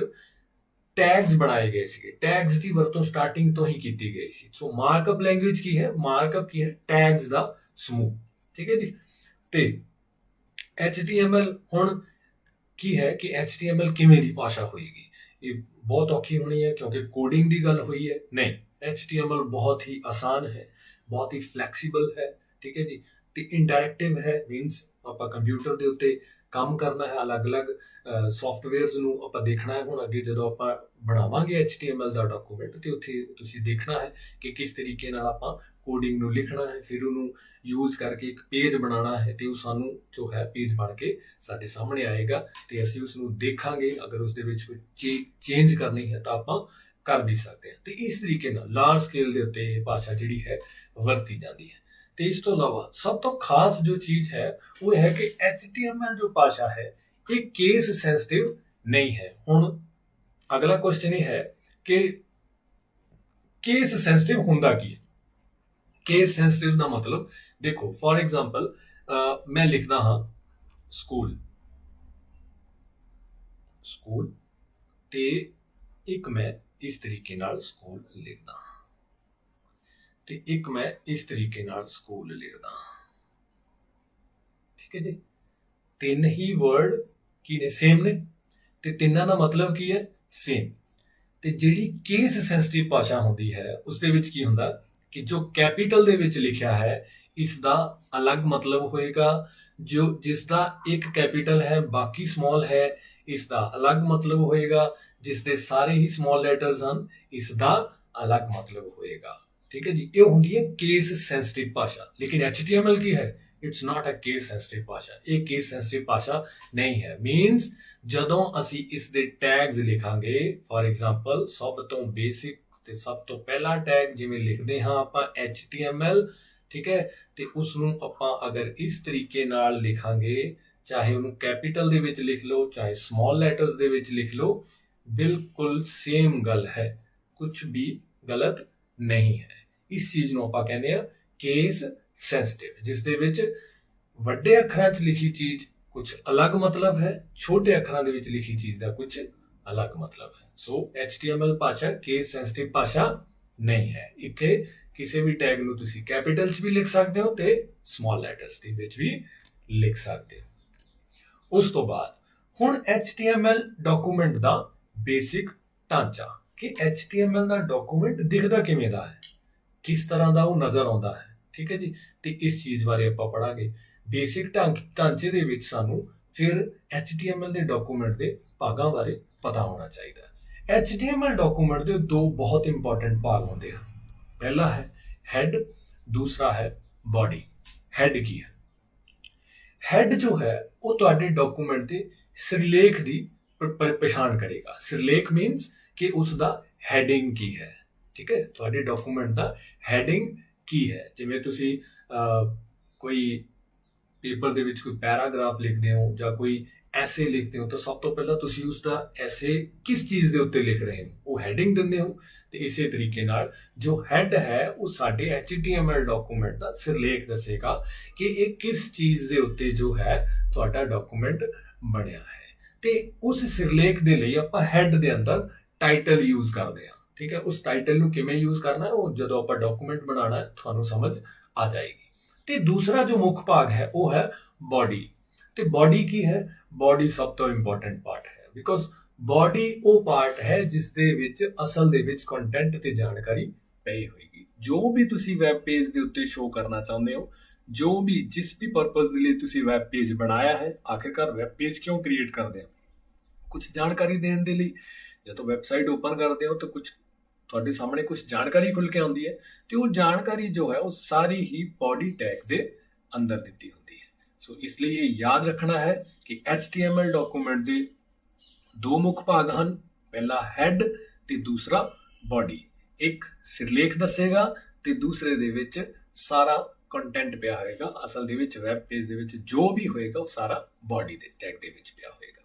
ਟੈਗਸ ਬਣਾਏ ਗਏ ਸੀਗੇ। ਟੈਗਸ ਦੀ ਵਰਤੋਂ ਸਟਾਰਟਿੰਗ ਤੋਂ ਹੀ ਕੀਤੀ ਗਈ ਸੀ। ਸੋ ਮਾਰਕਅਪ ਲੈਂਗੁਏਜ ਕੀ ਹੈ? ਮਾਰਕਅਪ ਕੀ ਹੈ? ਟੈਗਸ ਦਾ ਸਮੂਹ। ਠੀਕ ਹੈ ਜੀ। ਤੇ HTML ਹੁਣ ਕੀ ਹੈ ਕਿ HTML ਕਿਵੇਂ ਦੀ ਭਾਸ਼ਾ ਹੋਏਗੀ? ਇਹ ਬਹੁਤ ਔਖੀ ਹੋਣੀ ਹੈ ਕਿਉਂਕਿ ਕੋਡਿੰਗ ਦੀ ਗੱਲ ਹੋਈ ਹੈ। ਨਹੀਂ, HTML ਬਹੁਤ ਹੀ ਆਸਾਨ ਹੈ, ਬਹੁਤ ਹੀ ਫਲੈਕਸੀਬਲ ਹੈ। ਠੀਕ ਹੈ ਜੀ। ਤੇ ਇੰਟਰੈਕਟਿਵ ਹੈ, ਮੀਨਸ ਆਪਾਂ ਕੰਪਿਊਟਰ ਦੇ ਉੱਤੇ ਕੰਮ ਕਰਨਾ ਹੈ, ਅਲੱਗ-ਅਲੱਗ ਸੌਫਟਵੇਅਰਸ ਨੂੰ ਆਪਾਂ ਦੇਖਣਾ ਹੈ। ਹੁਣ ਅੱਗੇ ਜਦੋਂ ਆਪਾਂ ਬਣਾਵਾਂਗੇ HTML ਦਾ ਡਾਕੂਮੈਂਟ ਤੇ ਉੱਥੇ ਤੁਸੀਂ ਦੇਖਣਾ ਹੈ ਕਿ ਕਿਸ ਤਰੀਕੇ ਨਾਲ ਆਪਾਂ ਕੋਡਿੰਗ ਨੂੰ ਲਿਖਣਾ ਹੈ, ਫਿਰ ਉਹਨੂੰ ਯੂਜ਼ ਕਰਕੇ ਇੱਕ ਪੇਜ ਬਣਾਉਣਾ ਹੈ ਤੇ ਉਹ ਸਾਨੂੰ ਜੋ ਹੈ ਪੇਜ ਬਣ ਕੇ ਸਾਡੇ ਸਾਹਮਣੇ ਆਏਗਾ ਤੇ ਅਸੀਂ ਉਸ ਨੂੰ ਦੇਖਾਂਗੇ। ਅਗਰ ਉਸ ਦੇ ਵਿੱਚ ਕੋਈ ਚੇਂਜ ਕਰਨੀ ਹੈ ਤਾਂ ਆਪਾਂ ਕਰ ਵੀ ਸਕਦੇ ਹਾਂ। ਤੇ ਇਸ ਤਰੀਕੇ ਨਾਲ ਲਾਰਜ ਸਕੇਲ ਦੇ ਉੱਤੇ ਇਹ ਭਾਸ਼ਾ ਜਿਹੜੀ ਹੈ ਵਰਤੀ ਜਾਂਦੀ ਹੈ। ਤੇ ਇਸ ਤੋਂ ਇਲਾਵਾ ਸਭ ਤੋਂ ਖਾਸ ਜੋ ਚੀਜ਼ ਹੈ ਉਹ ਹੈ ਕਿ HTML ਜੋ ਭਾਸ਼ਾ ਹੈ ਇਹ ਕੇਸ ਸੈਂਸਿਟਿਵ ਨਹੀਂ ਹੈ। ਹੁਣ ਅਗਲਾ ਕੁਐਸਚਨ ਇਹ ਹੈ ਕਿ ਕੇਸ ਸੈਂਸਿਟਿਵ ਹੁੰਦਾ ਕੀ ਹੈ? ਕੇਸ ਸੈਂਸਿਟਿਵ ਦਾ ਮਤਲਬ ਦੇਖੋ, ਫॉर एग्जांपल मैं लिखदा हाँ स्कूल ते एक मैं इस तरीके नाल स्कूल लिखदा ते एक मैं इस तरीके नाल स्कूल लिखदा। ठीक है जी। तीन ही वर्ड की ने सेम ने ते तिन्ना दा मतलब की है? सेम। ਤੇ ਜਿਹੜੀ ਕੇਸ ਸੈਂਸਿਟਿਵ ਭਾਸ਼ਾ ਹੁੰਦੀ ਹੈ ਉਸ ਦੇ ਵਿੱਚ ਕੀ ਹੁੰਦਾ ਕਿ ਜੋ ਕੈਪੀਟਲ ਦੇ ਵਿੱਚ ਲਿਖਿਆ ਹੈ ਇਸ ਦਾ ਅਲੱਗ ਮਤਲਬ ਹੋਏਗਾ, ਜੋ ਜਿਸ ਦਾ ਇੱਕ ਕੈਪੀਟਲ ਹੈ ਬਾਕੀ ਸਮਾਲ ਹੈ ਇਸ ਦਾ ਅਲੱਗ ਮਤਲਬ ਹੋਏਗਾ, ਜਿਸ ਦੇ ਸਾਰੇ ਹੀ ਸਮਾਲ ਲੈਟਰਸ ਹਨ ਇਸ ਦਾ ਅਲੱਗ ਮਤਲਬ ਹੋਏਗਾ। ਠੀਕ ਹੈ ਜੀ। ਇਹ ਹੁੰਦੀ ਹੈ ਕੇਸ ਸੈਂਸਿਟਿਵ ਭਾਸ਼ਾ। ਲੇਕਿਨ HTML ਕੀ ਹੈ? It's not a case sensitive भाषा। ये केस सेंसिटिव भाषा नहीं है। मीनस जदों असी इस दे टैग्स लिखांगे, फॉर एग्जांपल सब तो बेसिक ते सब तो पहला टैग जिवें लिखदे हां आपां HTML, ठीक है, ते उस नूं आपां अगर इस तरीके नाल लिखांगे ਚਾਹੇ ਉਹਨੂੰ ਕੈਪੀਟਲ ਦੇ ਵਿੱਚ ਲਿਖ ਲਓ ਚਾਹੇ ਸਮਾਲ ਲੈਟਰਸ ਦੇ ਵਿੱਚ ਲਿਖ ਲਓ, ਬਿਲਕੁਲ ਸੇਮ ਗੱਲ ਹੈ, ਕੁਝ ਵੀ ਗਲਤ ਨਹੀਂ ਹੈ। ਇਸ ਚੀਜ਼ ਨੂੰ ਆਪਾਂ ਕਹਿੰਦੇ ਆ ਕੇਸ ਸੈਂਸਿਟਿਵ, ਜਿਸ ਦੇ ਵਿੱਚ ਵੱਡੇ ਅੱਖਰਾਂ 'ਚ ਲਿਖੀ ਚੀਜ਼ ਕੁਝ ਅਲੱਗ ਮਤਲਬ ਹੈ, ਛੋਟੇ ਅੱਖਰਾਂ ਦੇ ਵਿੱਚ ਲਿਖੀ ਚੀਜ਼ ਦਾ ਕੁਝ ਅਲੱਗ ਮਤਲਬ ਹੈ। ਸੋ HTML ਭਾਸ਼ਾ ਕੇਸ ਸੈਂਸਿਟਿਵ ਭਾਸ਼ਾ ਨਹੀਂ ਹੈ। ਇੱਥੇ ਕਿਸੇ ਵੀ ਟੈਗ ਨੂੰ ਤੁਸੀਂ ਕੈਪੀਟਲ 'ਚ ਵੀ ਲਿਖ ਸਕਦੇ ਹੋ ਤੇ ਸਮਾਲ ਲੈਟਰਸ ਦੇ ਵਿੱਚ ਵੀ ਲਿਖ ਸਕਦੇ ਹੋ। ਉਸ ਤੋਂ ਬਾਅਦ ਹੁਣ HTML ਡਾਕੂਮੈਂਟ ਦਾ ਬੇਸਿਕ ਢਾਂਚਾ, ਕਿ HTML ਦਾ ਡਾਕੂਮੈਂਟ ਦਿਖਦਾ ਕਿਵੇਂ ਦਾ ਹੈ, ਕਿਸ ਤਰ੍ਹਾਂ ਦਾ ਉਹ ਨਜ਼ਰ ਆਉਂਦਾ ਹੈ। ਠੀਕ ਹੈ ਜੀ, ਤੇ ਇਸ ਚੀਜ਼ ਬਾਰੇ ਆਪਾਂ ਪੜਾਂਗੇ। ਬੇਸਿਕ ਢਾਂਚੇ ਦੇ ਵਿੱਚ ਸਾਨੂੰ ਫਿਰ HTML ਦੇ ਡਾਕੂਮੈਂਟ ਦੇ ਭਾਗਾਂ ਬਾਰੇ ਪਤਾ ਹੋਣਾ ਚਾਹੀਦਾ ਹੈ। HTML ਡਾਕੂਮੈਂਟ ਦੇ ਦੋ ਬਹੁਤ ਇੰਪੋਰਟੈਂਟ ਭਾਗ ਹੁੰਦੇ ਹਨ। ਪਹਿਲਾ ਹੈ ਹੈਡ, ਦੂਸਰਾ ਹੈ ਬਾਡੀ। ਹੈਡ ਕੀ ਹੈ? ਹੈਡ ਜੋ ਹੈ ਉਹ ਤੁਹਾਡੇ ਡਾਕੂਮੈਂਟ ਦੇ ਸਿਰਲੇਖ ਦੀ ਪਛਾਣ ਕਰੇਗਾ। ਸਿਰਲੇਖ ਮੀਨਸ ਕਿ ਉਸ ਦਾ ਹੈਡਿੰਗ ਕੀ ਹੈ। ਠੀਕ ਹੈ, ਤੁਹਾਡੇ ਡਾਕੂਮੈਂਟ ਦਾ ਹੈਡਿੰਗ ਕੀ ਹੈ। ਜਿਵੇਂ ਤੁਸੀਂ ਕੋਈ ਪੇਪਰ ਦੇ ਵਿੱਚ ਕੋਈ ਪੈਰਾਗ੍ਰਾਫ ਲਿਖਦੇ ਹੋ ਜਾਂ ਕੋਈ ਐਸੇ ਲਿਖਦੇ ਹੋ, ਤਾਂ ਸਭ ਤੋਂ ਪਹਿਲਾਂ ਤੁਸੀਂ ਉਸ ਦਾ ਐਸੇ ਕਿਸ ਚੀਜ਼ ਦੇ ਉੱਤੇ ਲਿਖ ਰਹੇ ਹੋ, ਉਹ ਹੈਡਿੰਗ ਦਿੰਦੇ ਹੋ। ਤੇ ਇਸੇ ਤਰੀਕੇ ਨਾਲ ਜੋ ਹੈਡ ਹੈ ਉਹ ਸਾਡੇ HTML ਡਾਕੂਮੈਂਟ ਦਾ ਸਿਰਲੇਖ ਦੱਸੇਗਾ ਕਿ ਇਹ ਕਿਸ ਚੀਜ਼ ਦੇ ਉੱਤੇ ਜੋ ਹੈ ਤੁਹਾਡਾ ਡਾਕੂਮੈਂਟ ਬਣਿਆ ਹੈ। ਤੇ ਉਸ ਸਿਰਲੇਖ ਦੇ ਲਈ ਆਪਾਂ ਹੈਡ ਦੇ ਅੰਦਰ ਟਾਈਟਲ ਯੂਜ਼ ਕਰਦੇ ਹਾਂ। ਠੀਕ ਹੈ, ਉਸ ਟਾਈਟਲ ਨੂੰ ਕਿਵੇਂ ਯੂਜ਼ ਕਰਨਾ ਹੈ ਉਹ ਜਦੋਂ ਆਪਾਂ ਡਾਕੂਮੈਂਟ ਬਣਾਉਣਾ ਹੈ ਤੁਹਾਨੂੰ ਸਮਝ ਆ ਜਾਏਗੀ। ਤੇ ਦੂਸਰਾ ਜੋ ਮੁੱਖ ਭਾਗ ਹੈ ਉਹ ਹੈ ਬਾਡੀ। ਤੇ ਬਾਡੀ ਕੀ ਹੈ? ਬਾਡੀ ਸਭ ਤੋਂ ਇੰਪੋਰਟੈਂਟ ਪਾਰਟ ਹੈ, ਬਿਕੋਜ਼ ਬਾਡੀ ਉਹ ਪਾਰਟ ਹੈ ਜਿਸ ਦੇ ਵਿੱਚ ਅਸਲ ਦੇ ਵਿੱਚ ਕੰਟੈਂਟ ਤੇ ਜਾਣਕਾਰੀ ਪਈ ਹੋਏਗੀ। ਜੋ ਵੀ ਤੁਸੀਂ ਵੈਬ ਪੇਜ ਦੇ ਉੱਤੇ ਸ਼ੋ ਕਰਨਾ ਚਾਹੁੰਦੇ ਹੋ, ਜੋ ਵੀ ਜਿਸ ਵੀ ਪਰਪਸ ਦੇ ਲਈ ਤੁਸੀਂ ਵੈਬ ਪੇਜ ਬਣਾਇਆ ਹੈ, ਆਖਿਰਕਾਰ ਵੈਬ ਪੇਜ ਕਿਉਂ ਕ੍ਰੀਏਟ ਕਰਦੇ ਹੋ? ਕੁਝ ਜਾਣਕਾਰੀ ਦੇਣ ਦੇ ਲਈ। ਜਦੋਂ ਵੈਬਸਾਈਟ ਓਪਨ ਕਰਦੇ ਹੋ ਤਾਂ ਕੁਝ ਤੁਹਾਡੇ ਸਾਹਮਣੇ ਕੁਝ ਜਾਣਕਾਰੀ ਖੁੱਲ ਕੇ ਆਉਂਦੀ ਹੈ, ਤੇ ਉਹ ਜਾਣਕਾਰੀ ਜੋ ਹੈ ਉਹ ਸਾਰੀ ਹੀ ਬਾਡੀ ਟੈਗ ਦੇ ਅੰਦਰ ਦਿੱਤੀ ਹੁੰਦੀ ਹੈ। ਸੋ ਇਸ ਲਈ ਇਹ ਯਾਦ ਰੱਖਣਾ ਹੈ ਕਿ HTML ਡਾਕੂਮੈਂਟ ਦੇ ਦੋ ਮੁੱਖ ਭਾਗ ਹਨ, ਪਹਿਲਾ ਹੈਡ ਤੇ ਦੂਸਰਾ ਬਾਡੀ। ਇੱਕ ਸਿਰਲੇਖ ਦੱਸੇਗਾ ਤੇ ਦੂਸਰੇ ਦੇ ਵਿੱਚ ਸਾਰਾ ਕੰਟੈਂਟ ਪਿਆ ਹੋਏਗਾ। ਅਸਲ ਦੇ ਵਿੱਚ ਵੈਬ ਪੇਜ ਦੇ ਵਿੱਚ ਜੋ ਵੀ ਹੋਏਗਾ ਉਹ ਸਾਰਾ ਬਾਡੀ ਦੇ ਟੈਗ ਦੇ ਵਿੱਚ ਪਿਆ ਹੋਏਗਾ।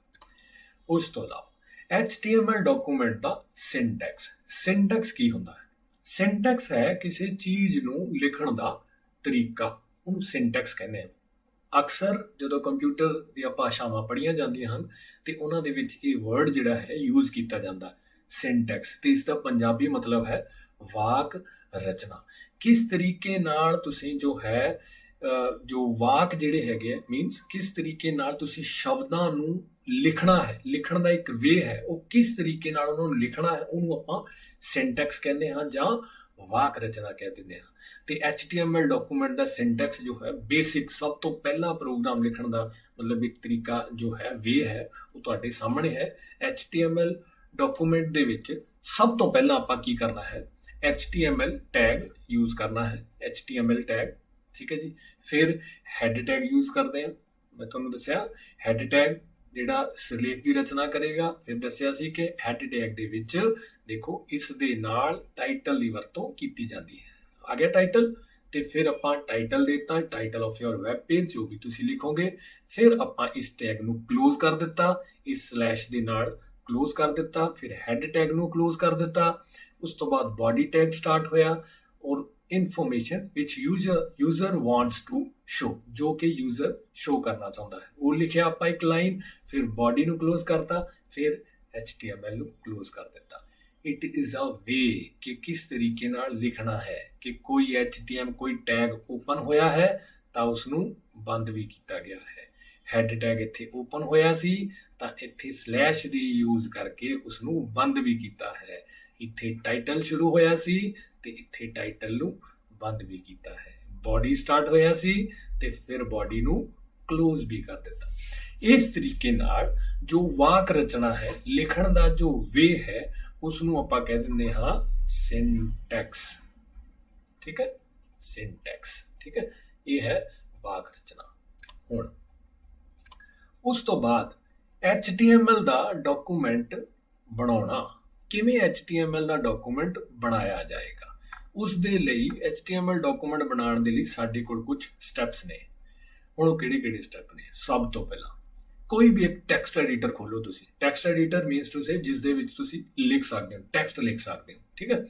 ਉਸ ਤੋਂ ਇਲਾਵਾ HTML ਡਾਕੂਮੈਂਟ ਦਾ ਸਿੰਟੈਕਸ। ਸਿੰਟੈਕਸ ਕੀ ਹੁੰਦਾ ਹੈ? ਸਿੰਟੈਕਸ ਹੈ ਕਿਸੇ ਚੀਜ਼ ਨੂੰ ਲਿਖਣ ਦਾ ਤਰੀਕਾ, ਉਹਨੂੰ ਸਿੰਟੈਕਸ ਕਹਿੰਦੇ ਆ। ਅਕਸਰ ਜਦੋਂ ਕੰਪਿਊਟਰ ਦੀਆਂ ਭਾਸ਼ਾਵਾਂ ਪੜ੍ਹੀਆਂ ਜਾਂਦੀਆਂ ਹਨ ਤੇ ਉਹਨਾਂ ਦੇ ਵਿੱਚ ਇਹ ਵਰਡ ਜਿਹੜਾ ਹੈ ਯੂਜ਼ ਕੀਤਾ ਜਾਂਦਾ ਸਿੰਟੈਕਸ, ਤੇ ਇਸ ਦਾ ਪੰਜਾਬੀ ਮਤਲਬ ਹੈ ਵਾਕ ਰਚਨਾ। ਕਿਸ ਤਰੀਕੇ ਨਾਲ ਤੁਸੀਂ ਜੋ ਹੈ ਜੋ ਵਾਕ ਜਿਹੜੇ ਹੈਗੇ ਆ, ਮੀਨਸ ਕਿਸ ਤਰੀਕੇ ਨਾਲ ਤੁਸੀਂ ਸ਼ਬਦਾਂ ਨੂੰ ਲਿਖਣਾ ਹੈ, ਲਿਖਣ ਦਾ ਇੱਕ ਵੇ ਹੈ, ਉਹ ਕਿਸ ਤਰੀਕੇ ਨਾਲ ਉਹਨਾਂ ਨੂੰ ਲਿਖਣਾ ਹੈ, ਉਹਨੂੰ ਆਪਾਂ ਸਿੰਟੈਕਸ ਕਹਿੰਦੇ ਹਾਂ ਜਾਂ ਵਾਕ ਰਚਨਾ ਕਹਿ ਦਿੰਦੇ ਹਾਂ। ਤੇ HTML ਡਾਕੂਮੈਂਟ ਦਾ ਸਿੰਟੈਕਸ ਜੋ ਹੈ ਬੇਸਿਕ ਸਭ ਤੋਂ ਪਹਿਲਾ ਪ੍ਰੋਗਰਾਮ ਲਿਖਣ ਦਾ ਮਤਲਬ ਇੱਕ ਤਰੀਕਾ ਜੋ ਹੈ ਵੇ ਹੈ, ਉਹ ਤੁਹਾਡੇ ਸਾਹਮਣੇ ਹੈ। HTML ਡਾਕੂਮੈਂਟ ਦੇ ਵਿੱਚ ਸਭ ਤੋਂ ਪਹਿਲਾਂ ਆਪਾਂ ਕੀ ਕਰਨਾ ਹੈ? HTML ਟੈਗ ਯੂਜ਼ ਕਰਨਾ ਹੈ, HTML ਟੈਗ। ਠੀਕ ਹੈ ਜੀ, ਫਿਰ ਹੈਡ ਟੈਗ ਯੂਜ਼ ਕਰਦੇ ਹਾਂ। ਮੈਂ ਤੁਹਾਨੂੰ ਦੱਸਿਆ ਹੈਡ ਟੈਗ ਜਿਹੜਾ ਸਿਰਲੇਖ ਦੀ ਰਚਨਾ ਕਰੇਗਾ। ਫਿਰ ਦੱਸਿਆ ਸੀ ਕਿ ਹੈਡ ਟੈਗ ਦੇ ਵਿੱਚ ਦੇਖੋ ਇਸ ਦੇ ਨਾਲ ਟਾਈਟਲ ਦੀ ਵਰਤੋਂ ਕੀਤੀ ਜਾਂਦੀ ਹੈ। ਆ ਗਿਆ ਟਾਈਟਲ, ਤੇ ਫਿਰ ਆਪਾਂ ਟਾਈਟਲ ਦੇਤਾ, title of your web page ਜੋ ਵੀ ਤੁਸੀਂ ਲਿਖੋਗੇ। ਫਿਰ ਆਪਾਂ ਇਸ ਟੈਗ ਨੂੰ ਕਲੋਜ਼ ਕਰ ਦਿੱਤਾ, ਇਸ ਸਲੈਸ਼ ਦੇ ਨਾਲ ਕਲੋਜ਼ ਕਰ ਦਿੱਤਾ। ਫਿਰ ਹੈਡ ਟੈਗ ਨੂੰ ਕਲੋਜ਼ ਕਰ ਦਿੱਤਾ। ਉਸ ਤੋਂ ਬਾਅਦ ਬਾਡੀ ਟੈਗ ਸਟਾਰਟ ਹੋਇਆ ਔਰ ਇਨਫੋਰਮੇਸ਼ਨ ਵਿਚ ਯੂਜ਼ਰ ਵਾਂਟਸ ਟੂ ਸ਼ੋ, ਜੋ ਕਿ ਯੂਜ਼ਰ ਸ਼ੋ ਕਰਨਾ ਚਾਹੁੰਦਾ ਹੈ, ਉਹ ਲਿਖਿਆ ਆਪਾਂ ਇੱਕ ਲਾਈਨ। ਫਿਰ ਬਾਡੀ ਨੂੰ ਕਲੋਜ਼ ਕਰਤਾ, ਫਿਰ HTML ਨੂੰ ਕਲੋਜ਼ ਕਰ ਦਿੱਤਾ। ਇਟ ਇਜ਼ ਅ ਵੇ ਕਿ ਕਿਸ ਤਰੀਕੇ ਨਾਲ ਲਿਖਣਾ ਹੈ ਕਿ ਕੋਈ HTML ਕੋਈ ਟੈਗ ਓਪਨ ਹੋਇਆ ਹੈ ਤਾਂ ਉਸ ਨੂੰ ਬੰਦ ਵੀ ਕੀਤਾ ਗਿਆ ਹੈ। ਹੈਡ ਟੈਗ ਇੱਥੇ ਓਪਨ ਹੋਇਆ ਸੀ ਤਾਂ ਇੱਥੇ ਸਲੈਸ਼ ਦੀ ਯੂਜ਼ ਕਰਕੇ ਉਸ ਨੂੰ ਬੰਦ ਵੀ ਕੀਤਾ ਹੈ। ਇੱਥੇ ਟਾਈਟਲ ਸ਼ੁਰੂ ਹੋਇਆ ਸੀ ਤੇ ਇੱਥੇ ਟਾਈਟਲ ਨੂੰ ਬੰਦ ਵੀ ਕੀਤਾ ਹੈ। ਬਾਡੀ ਸਟਾਰਟ ਹੋਇਆ ਸੀ ਤੇ ਫਿਰ ਬਾਡੀ ਨੂੰ ਕਲੋਜ਼ ਵੀ ਕਰ ਦਿੱਤਾ। ਇਸ ਤਰੀਕੇ ਨਾਲ ਜੋ ਵਾਕ ਰਚਨਾ ਹੈ, ਲਿਖਣ ਦਾ ਜੋ ਵੇ ਹੈ, ਉਸ ਨੂੰ ਆਪਾਂ ਕਹਿ ਦਿੰਦੇ ਹਾਂ ਸਿੰਟੈਕਸ। ਠੀਕ ਹੈ, ਸਿੰਟੈਕਸ। ਠੀਕ ਹੈ, ਇਹ ਹੈ ਵਾਕ ਰਚਨਾ। ਹੁਣ ਉਸ ਤੋਂ ਬਾਅਦ HTML ਦਾ ਡਾਕੂਮੈਂਟ ਬਣਾਉਣਾ। ਕਿਵੇਂ HTML ਦਾ ਡਾਕੂਮੈਂਟ ਬਣਾਇਆ ਜਾਏਗਾ? ਉਸ ਦੇ ਲਈ HTML ਡਾਕੂਮੈਂਟ ਬਣਾਉਣ ਦੇ ਲਈ ਸਾਡੇ ਕੋਲ ਕੁਝ ਸਟੈਪਸ ਨੇ। ਹੁਣ ਉਹ ਕਿਹੜੇ ਸਟੈਪ ਨੇ? ਸਭ ਤੋਂ ਪਹਿਲਾਂ ਕੋਈ ਵੀ ਇੱਕ ਟੈਕਸਟ ਐਡੀਟਰ ਖੋਲੋ ਤੁਸੀਂ। Text editor means to say ਜਿਸ ਦੇ ਵਿੱਚ ਤੁਸੀਂ ਲਿਖ ਸਕਦੇ ਹੋ, ਟੈਕਸਟ ਲਿਖ ਸਕਦੇ ਹੋ, ਠੀਕ ਹੈ,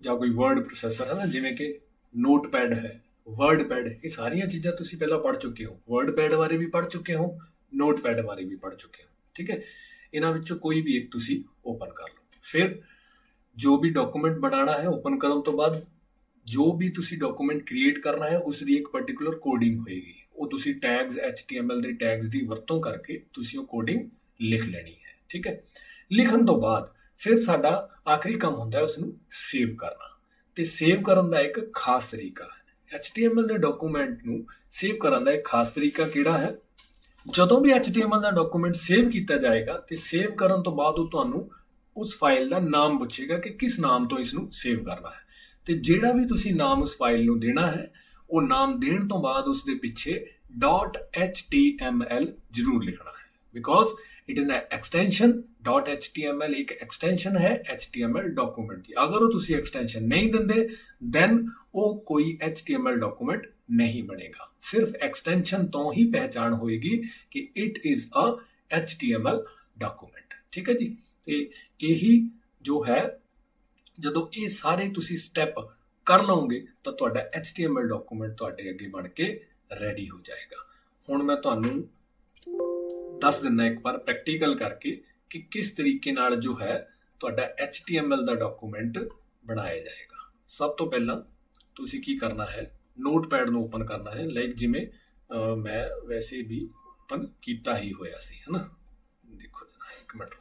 ਜਾਂ ਕੋਈ ਵਰਡ ਪ੍ਰੋਸੈਸਰ ਹੈ ਨਾ, ਜਿਵੇਂ ਕਿ ਨੋਟਪੈਡ ਹੈ, ਵਰਡਪੈਡ, ਇਹ ਸਾਰੀਆਂ ਚੀਜ਼ਾਂ ਤੁਸੀਂ ਪਹਿਲਾਂ ਪੜ੍ਹ ਚੁੱਕੇ ਹੋ। ਵਰਡਪੈਡ ਬਾਰੇ ਵੀ ਪੜ੍ਹ ਚੁੱਕੇ ਹੋ, ਨੋਟਪੈਡ ਬਾਰੇ ਵੀ ਪੜ੍ਹ ਚੁੱਕੇ ਹੋ, ਠੀਕ ਹੈ। ਇਹਨਾਂ ਵਿੱਚੋਂ ਕੋਈ ਵੀ ਇੱਕ ਤੁਸੀਂ ਓਪਨ ਕਰ ਲਓ। ਫਿਰ ਜੋ ਵੀ ਡਾਕੂਮੈਂਟ ਬਣਾਉਣਾ ਹੈ, ਓਪਨ ਕਰਨ ਤੋਂ ਬਾਅਦ ਜੋ ਵੀ ਤੁਸੀਂ ਡਾਕੂਮੈਂਟ ਕ੍ਰੀਏਟ ਕਰਨਾ ਹੈ ਉਸ ਦੀ ਇੱਕ ਪਾਰਟਿਕੂਲਰ ਕੋਡਿੰਗ ਹੋਏਗੀ। ਉਹ ਤੁਸੀਂ ਟੈਗਸ, HTML ਦੇ ਟੈਗਸ ਦੀ ਵਰਤੋਂ ਕਰਕੇ ਤੁਸੀਂ ਉਹ ਕੋਡਿੰਗ ਲਿਖ ਲੈਣੀ ਹੈ, ਠੀਕ ਹੈ। ਲਿਖਣ ਤੋਂ ਬਾਅਦ ਫਿਰ ਸਾਡਾ ਆਖਰੀ ਕੰਮ ਹੁੰਦਾ ਹੈ ਉਸ ਨੂੰ ਸੇਵ ਕਰਨਾ, ਤੇ ਸੇਵ ਕਰਨ ਦਾ ਇੱਕ ਖਾਸ ਤਰੀਕਾ ਹੈ। HTML ਦੇ ਡਾਕੂਮੈਂਟ ਨੂੰ ਸੇਵ ਕਰਨ ਦਾ ਇੱਕ ਖਾਸ ਤਰੀਕਾ ਕਿਹੜਾ ਹੈ? ਜਦੋਂ ਵੀ HTML ਦਾ ਡਾਕੂਮੈਂਟ ਸੇਵ ਕੀਤਾ ਜਾਏਗਾ ਤੇ ਸੇਵ ਕਰਨ ਤੋਂ ਬਾਅਦ ਉਹ ਤੁਹਾਨੂੰ ਉਸ ਫਾਈਲ ਦਾ ਨਾਮ ਪੁੱਛੇਗਾ ਕਿ ਕਿਸ ਨਾਮ ਤੋਂ ਇਸ ਨੂੰ ਸੇਵ ਕਰਨਾ ਹੈ, ਤੇ ਜਿਹੜਾ ਵੀ ਤੁਸੀਂ ਨਾਮ ਉਸ ਫਾਈਲ ਨੂੰ ਦੇਣਾ ਹੈ ਉਹ ਨਾਮ ਦੇਣ ਤੋਂ ਬਾਅਦ ਉਸ ਦੇ ਪਿੱਛੇ .html ਜ਼ਰੂਰ ਲਿਖਣਾ ਹੈ, because it is an extension. .html ਇੱਕ ਐਕਸਟੈਂਸ਼ਨ ਹੈ HTML ਡਾਕੂਮੈਂਟ ਦੀ। ਅਗਰ ਉਹ ਤੁਸੀਂ ਐਕਸਟੈਂਸ਼ਨ ਨਹੀਂ ਦਿੰਦੇ ਦੈਨ ਉਹ ਕੋਈ HTML ਡਾਕੂਮੈਂਟ ਨਹੀਂ ਬਣੇਗਾ। ਸਿਰਫ ਐਕਸਟੈਂਸ਼ਨ ਤੋਂ ਹੀ ਪਹਿਚਾਣ ਹੋਏਗੀ ਕਿ it is a HTML document, ਠੀਕ ਹੈ ਜੀ। ਤੇ ਇਹੀ ਜੋ ਹੈ, ਜਦੋਂ ਇਹ ਸਾਰੇ ਤੁਸੀਂ ਸਟੈਪ ਕਰ ਲਓਗੇ ਤਾਂ ਤੁਹਾਡਾ HTML ਡਾਕੂਮੈਂਟ ਤੁਹਾਡੇ ਅੱਗੇ ਬਣ ਕੇ ਰੈਡੀ ਹੋ ਜਾਏਗਾ। ਹੁਣ ਮੈਂ ਤੁਹਾਨੂੰ ਦੱਸ ਦਿੰਦਾ ਇੱਕ ਵਾਰ ਪ੍ਰੈਕਟੀਕਲ ਕਰਕੇ ਕਿ ਕਿਸ ਤਰੀਕੇ ਨਾਲ ਜੋ ਹੈ ਤੁਹਾਡਾ HTML ਦਾ ਡਾਕੂਮੈਂਟ ਬਣਾਇਆ ਜਾਏਗਾ। ਸਭ ਤੋਂ ਪਹਿਲਾਂ ਤੁਸੀਂ ਕੀ ਕਰਨਾ ਹੈ, ਨੋਟਪੈਡ ਨੂੰ ਓਪਨ ਕਰਨਾ ਹੈ, ਲਾਈਕ ਜਿਵੇਂ ਮੈਂ ਵੈਸੇ ਵੀ ਓਪਨ ਕੀਤਾ ਹੀ ਹੋਇਆ ਸੀ, ਹੈ ਨਾ। ਦੇਖੋ ਜਰਾ ਇੱਕ ਮਿੰਟ,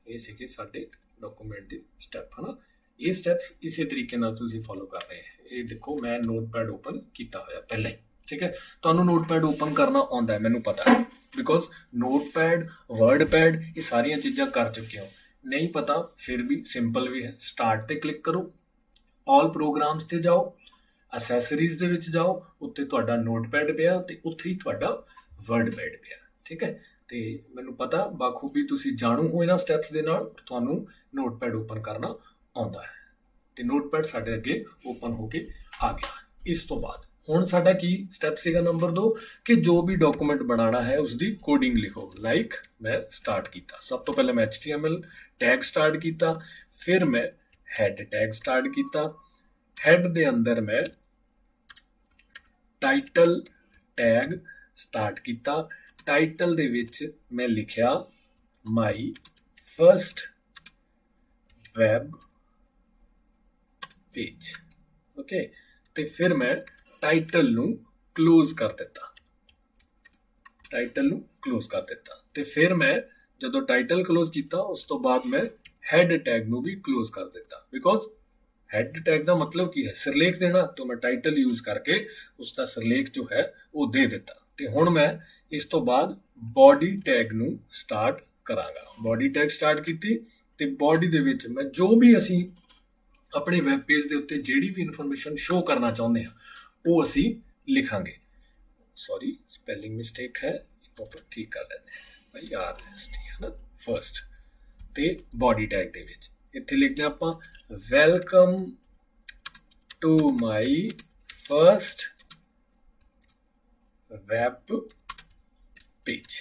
ਇਹ ਸੀਗੇ ਸਾਡੇ ਡਾਕੂਮੈਂਟ ਦੇ ਸਟੈਪ, ਹੈ ਨਾ। ਇਹ ਸਟੈਪਸ ਇਸੇ ਤਰੀਕੇ ਨਾਲ ਤੁਸੀਂ ਫੋਲੋ ਕਰ ਰਹੇ ਹੈ। ਇਹ ਦੇਖੋ ਮੈਂ ਨੋਟਪੈਡ ਓਪਨ ਕੀਤਾ ਹੋਇਆ ਪਹਿਲਾਂ ਹੀ, ਠੀਕ ਹੈ। ਤੁਹਾਨੂੰ ਨੋਟਪੈਡ ਓਪਨ ਕਰਨਾ ਆਉਂਦਾ ਹੈ, ਮੈਨੂੰ ਪਤਾ ਹੈ, ਬਿਕੋਜ਼ ਨੋਟਪੈਡ, ਵਰਡਪੈਡ ਇਹ ਸਾਰੀਆਂ ਚੀਜ਼ਾਂ ਕਰ ਚੁੱਕੇ ਹੋ। ਨਹੀਂ ਪਤਾ ਫਿਰ ਵੀ ਸਿੰਪਲ ਵੀ ਹੈ, ਸਟਾਰਟ ਤੇ ਕਲਿੱਕ ਕਰੋ, ਆਲ ਪ੍ਰੋਗਰਾਮਸ ਤੇ ਜਾਓ, ਅਸੈਸਰੀਜ਼ ਦੇ ਵਿੱਚ ਜਾਓ, ਉੱਤੇ ਤੁਹਾਡਾ ਨੋਟਪੈਡ ਪਿਆ ਤੇ ਉੱਥੇ ਹੀ ਤੁਹਾਡਾ ਵਰਡਪੈਡ ਪਿਆ, ਠੀਕ ਹੈ। ਤੇ ਮੈਨੂੰ ਪਤਾ ਬਾਖੂਬੀ ਤੁਸੀਂ ਜਾਣੂ ਹੋ ਇਹਨਾਂ ਸਟੈਪਸ ਦੇ ਨਾਲ, ਤੁਹਾਨੂੰ ਨੋਟਪੈਡ ਓਪਨ ਕਰਨਾ ਆਉਂਦਾ ਹੈ ਤੇ ਨੋਟਪੈਡ ਸਾਡੇ ਅੱਗੇ ਓਪਨ ਹੋ ਕੇ ਆ ਗਿਆ। ਇਸ ਤੋਂ ਬਾਅਦ ਹੁਣ ਸਾਡਾ ਕੀ ਸਟੈਪ ਸੀਗਾ ਨੰਬਰ 2 ਕਿ ਜੋ ਵੀ ਡਾਕੂਮੈਂਟ ਬਣਾਉਣਾ ਹੈ ਉਸ ਦੀ ਕੋਡਿੰਗ ਲਿਖੋ। ਲਾਈਕ ਮੈਂ ਸਟਾਰਟ ਕੀਤਾ, ਸਭ ਤੋਂ ਪਹਿਲਾਂ ਮੈਂ HTML ਟੈਗ ਸਟਾਰਟ ਕੀਤਾ, ਫਿਰ ਮੈਂ ਹੈਡ ਟੈਗ ਸਟਾਰਟ ਕੀਤਾ, ਹੈਡ ਦੇ ਅੰਦਰ ਮੈਂ ਟਾਈਟਲ ਟੈਗ ਸਟਾਰਟ ਕੀਤਾ। ਟਾਈਟਲ ਦੇ ਵਿੱਚ ਮੈਂ ਲਿਖਿਆ ਮਾਈ ਫਰਸਟ ਵੈਬ ਪੇਜ, ਓਕੇ। ਤੇ ਫਿਰ ਮੈਂ ਟਾਈਟਲ ਨੂੰ ਕਲੋਜ਼ ਕਰ ਦਿੱਤਾ, ਤੇ ਫਿਰ ਮੈਂ ਜਦੋਂ ਟਾਈਟਲ ਕਲੋਜ਼ ਕੀਤਾ ਉਸ ਤੋਂ ਬਾਅਦ ਮੈਂ ਹੈਡ ਟੈਗ ਨੂੰ ਵੀ ਕਲੋਜ਼ ਕਰ ਦਿੱਤਾ, ਬਿਕੋਜ਼ ਹੈਡ ਟੈਗ ਦਾ ਮਤਲਬ ਕੀ ਹੈ, ਸਿਰਲੇਖ ਦੇਣਾ, ਤਾਂ ਮੈਂ ਟਾਈਟਲ ਯੂਜ਼ ਕਰਕੇ ਉਸ ਦਾ ਸਿਰਲੇਖ ਜੋ ਹੈ ਉਹ ਦੇ ਦਿੱਤਾ। ਤੇ ਹੁਣ ਮੈਂ ਇਸ ਤੋਂ ਬਾਅਦ ਬੋਡੀ ਟੈਗ ਨੂੰ ਸਟਾਰਟ ਕਰਾਂਗਾ। ਬੋਡੀ ਟੈਗ ਸਟਾਰਟ ਕੀਤੀ ਤੇ ਬੋਡੀ ਦੇ ਵਿੱਚ ਮੈਂ ਜੋ ਵੀ ਅਸੀਂ ਆਪਣੇ ਵੈਬ ਪੇਜ ਦੇ ਉੱਤੇ ਜਿਹੜੀ ਵੀ ਇਨਫੋਰਮੇਸ਼ਨ ਸ਼ੋ ਕਰਨਾ ਚਾਹੁੰਦੇ ਹਾਂ ਉਹ ਅਸੀਂ ਲਿਖਾਂਗੇ। ਸੌਰੀ ਸਪੈਲਿੰਗ ਮਿਸਟੇਕ ਹੈ, ਆਪਾਂ ਠੀਕ ਕਰ ਲੈਂਦੇ ਹਾਂ ਭਾਈ, RST ਹੈ ਨਾ ਫਰਸਟ। ਤੇ ਬੋਡੀ ਟੈਗ ਦੇ ਵਿੱਚ ਇੱਥੇ ਲਿਖਦੇ ਆਪਾਂ welcome to my first web page,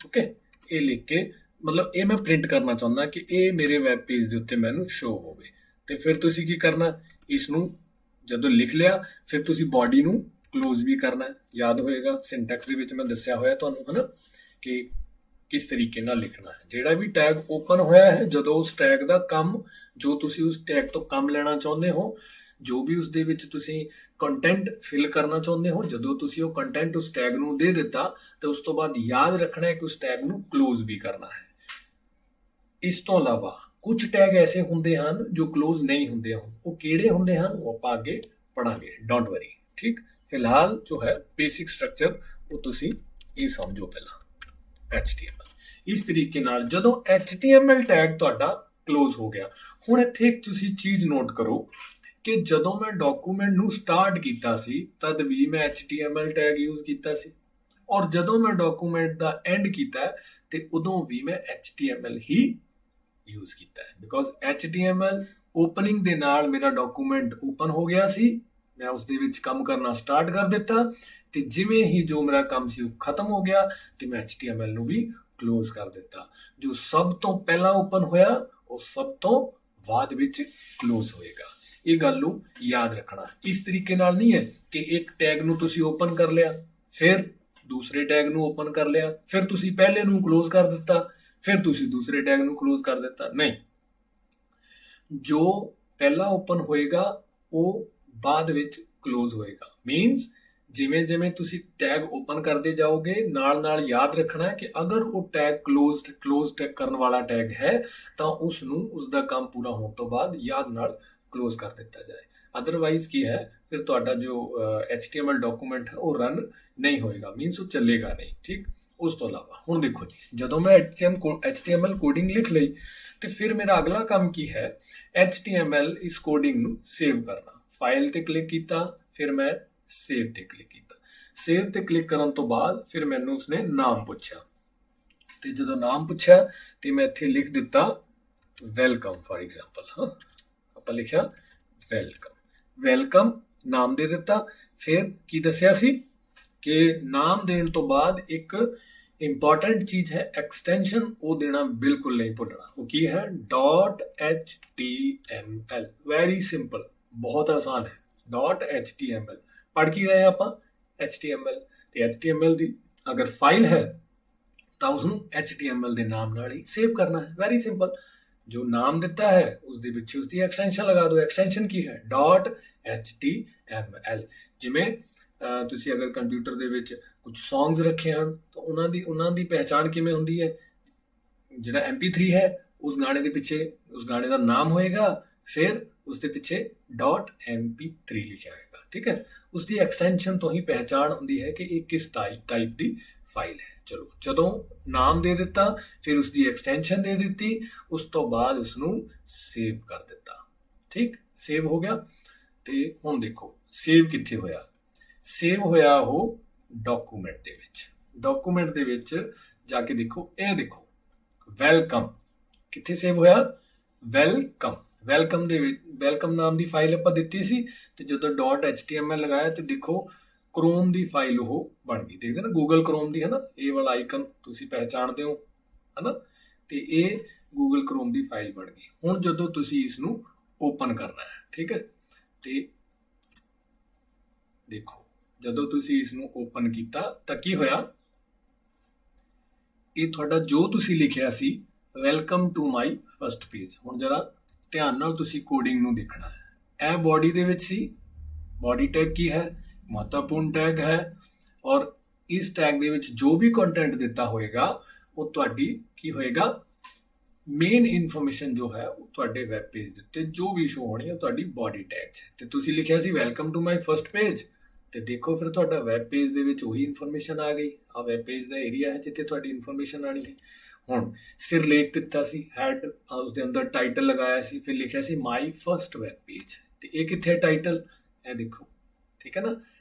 okay. ਇਹ ਲਿਖ ਕੇ ਮਤਲਬ ਇਹ ਮੈਂ ਪ੍ਰਿੰਟ ਕਰਨਾ ਚਾਹੁੰਦਾ ਕਿ ਇਹ ਮੇਰੇ ਵੈਬ ਪੇਜ ਦੇ ਉੱਤੇ ਮੈਨੂੰ ਸ਼ੋ ਹੋਵੇ। ਤੇ ਫਿਰ ਤੁਸੀਂ ਕੀ ਕਰਨਾ, ਇਸ ਨੂੰ ਜਦੋਂ ਲਿਖ ਲਿਆ ਫਿਰ ਤੁਸੀਂ ਬੋਡੀ ਨੂੰ ਕਲੋਜ਼ ਵੀ ਕਰਨਾ। ਯਾਦ ਹੋਏਗਾ ਸਿੰਟੈਕਸ ਦੇ ਵਿੱਚ ਮੈਂ ਦੱਸਿਆ ਹੋਇਆ ਤੁਹਾਨੂੰ, ਹੈ ਨਾ, ਕਿ ਕਿਸ ਤਰੀਕੇ ਨਾਲ ਲਿਖਣਾ ਹੈ। ਜਿਹੜਾ ਵੀ ਟੈਗ ਓਪਨ ਹੋਇਆ ਹੈ, ਜਦੋਂ ਉਸ ਟੈਗ ਦਾ ਕੰਮ, ਜੋ ਤੁਸੀਂ ਉਸ ਟੈਗ ਤੋਂ ਕੰਮ ਲੈਣਾ ਚਾਹੁੰਦੇ ਹੋ, ਜੋ ਵੀ ਉਸ ਦੇ ਵਿੱਚ ਤੁਸੀਂ ਕੰਟੈਂਟ ਫਿਲ ਕਰਨਾ ਚਾਹੁੰਦੇ ਹੋ, ਜਦੋਂ ਤੁਸੀਂ ਉਹ ਕੰਟੈਂਟ ਉਸ ਟੈਗ ਨੂੰ ਦੇ ਦਿੱਤਾ ਤਾਂ ਉਸ ਤੋਂ ਬਾਅਦ ਯਾਦ ਰੱਖਣਾ ਹੈ ਕਿ ਉਸ ਟੈਗ ਨੂੰ ਕਲੋਜ਼ ਵੀ ਕਰਨਾ ਹੈ। ਇਸ ਤੋਂ ਇਲਾਵਾ ਕੁਝ ਟੈਗ ਐਸੇ ਹੁੰਦੇ ਹਨ ਜੋ ਕਲੋਜ਼ ਨਹੀਂ ਹੁੰਦੇ ਹਨ, ਉਹ ਕਿਹੜੇ ਹੁੰਦੇ ਹਨ ਉਹ ਆਪਾਂ ਅੱਗੇ ਪੜਾਂਗੇ, ਡੋਂਟ ਵਰੀ, ਠੀਕ। ਫਿਲਹਾਲ ਜੋ ਹੈ ਬੇਸਿਕ ਸਟਰਕਚਰ ਉਹ ਤੁਸੀਂ ਇਹ ਸਮਝੋ ਪਹਿਲਾਂ। HTML ਇਸ ਤਰੀਕੇ ਨਾਲ ਜਦੋਂ HTML ਟੈਗ ਤੁਹਾਡਾ ਕਲੋਜ਼ ਹੋ ਗਿਆ, ਹੁਣ ਇੱਥੇ ਇੱਕ ਤੁਸੀਂ ਚੀਜ਼ ਨੋਟ ਕਰੋ ਕਿ ਜਦੋਂ ਮੈਂ ਡਾਕੂਮੈਂਟ ਨੂੰ ਸਟਾਰਟ ਕੀਤਾ ਸੀ ਤਦ ਵੀ ਮੈਂ HTML ਟੈਗ ਯੂਜ਼ ਕੀਤਾ ਸੀ, ਔਰ ਜਦੋਂ ਮੈਂ ਡਾਕੂਮੈਂਟ ਦਾ ਐਂਡ ਕੀਤਾ ਤੇ ਉਦੋਂ ਵੀ ਮੈਂ HTML ਹੀ ਯੂਜ਼ ਕੀਤਾ ਹੈ, ਬਿਕੋਜ਼ HTML ਓਪਨਿੰਗ ਦੇ ਨਾਲ ਮੇਰਾ ਡਾਕੂਮੈਂਟ ਓਪਨ ਹੋ ਗਿਆ ਸੀ मैं उस दे विच काम करना स्टार्ट कर दिता ते जिवें ही जो मेरा काम सी खत्म हो गया ते मैं HTML नूं भी क्लोज कर दिता। जो सब तो पहला ओपन होया वो सब तो बाद विच क्लोज होएगा। ये गल नूं याद रखना। इस तरीके नाल नहीं है कि एक टैग नूं तुसीं ओपन कर लिया फिर दूसरे टैग नूं ओपन कर लिया फिर तुसीं पहले नूं क्लोज कर दिता फिर तुसीं दूसरे टैग नूं क्लोज कर दिता। नहीं, जो पहला ओपन होएगा वो बाद विच क्लोज होएगा। मीनस जिमें जिमें तुसी टैग ओपन करते जाओगे नाल नाल याद रखना है कि अगर वो टैग क्लोज टैग करने वाला टैग है तो उसनूं उसका काम पूरा होने तो बाद याद नाल क्लोज कर दिता जाए। अदरवाइज की है फिर तुहाडा जो HTML डॉकूमेंट है वो रन नहीं होएगा, मीनस वो चलेगा नहीं। ठीक, उस तो अलावा हुण देखो जी, जदों मैं HTML कोडिंग लिख लई तो फिर मेरा अगला काम की है HTML इस कोडिंग नूं सेव करना। फाइल ते क्लिक कीता फिर मैं सेव ते क्लिक कीता। सेव ते क्लिक करन तो बाद फिर मैनूं उसने नाम पुछया ते जदों नाम पुछया ते मैं इत्थे लिख दिता वेलकम फॉर एग्जांपल। हाँ, आपां लिखिया वेलकम नाम दे दिता। फिर की दस्सिया सी कि नाम देने तो बाद एक इंपॉर्टेंट चीज है एक्सटेंशन, वो देना बिल्कुल नहीं भूलना। वो की है .html। वेरी सिंपल, बहुत आसान है। .html पढ़ की रहे आप HTML ते HTML दी अगर फाइल है तो उसनूं HTML दे नाम नाल ही सेव करना है। वेरी सिंपल, जो नाम दिता है उसके पिछे उसकी एक्सटेंशन लगा दो। एक्सटेंशन की है .html। जिमें तुसी अगर कंप्यूटर दे विच कुछ सॉन्ग्स रखे हैं तो उन्हां दी पहचान किवें हुंदी है, जिहड़ा MP3 है उस गाने दे पिछे उस गाने का नाम होएगा फिर उसके पिछे .mp3 लिखा होएगा। ठीक है, उसकी एक्सटेंशन तो ही पहचान हुंदी है कि ये किस टाइप की फाइल है। चलो, जदों नाम दे दिता फिर उसकी एक्सटेंशन दे दी, उस तो बाद उसनूं सेव कर दिता। ठीक, सेव हो गया। ते हुण देखो सेव कित्थे होया, सेव होया हो डॉकूमेंट दे विच। डॉकूमेंट दे विच जाके देखो, ये देखो वेलकम कित्थे सेव होया, वेलकम दे विच वेलकम नाम दी फाइल आपां दित्ती सी ते जदों .html लगाया ते देखो क्रोम दी फाइल वो बन गई। देखते ना गूगल क्रोम दी है ना, ये वाला आइकन तुसी पहचानते हो है ना, ते ये गूगल क्रोम दी फाइल बन गई। हुण जदों तुसी इसनूं ओपन करना है, ठीक है, ते देखो जदों तुसी इसनूं ओपन कीता तां की होया, ये तुहाडा जो तुसी लिखिया सी welcome to my first page. हुण जरा ध्यान नाल तुसी कोडिंग नूं देखना है। ए बॉडी दे विच सी, बॉडी टैग की है, महत्वपूर्ण टैग है, और इस टैग दे विच जो भी कंटेंट दिता होएगा वो तुहाडी की होएगा मेन इन्फॉर्मेशन जो है वो तुहाडे वैब पेज दे उत्ते जो भी शो होनी है तुहाडी बॉडी टैग च। ते तुसी लिखिया सी welcome to my first page, ते देखो फिर तुहाडा वैब पेज दे विच वही इन्फॉर्मेशन आ गई। आ वैब पेज दा एरिया है जिथे तुहाडी इन्फॉर्मेशन आनी है। हुण सिरलेख दिता सी, हैड उसदे अंदर टाइटल लगाया सी, फिर लिखिया सी माई फर्स्ट वैब पेज। ते ये कित्थे टाइटल है देखो, ठीक है ना,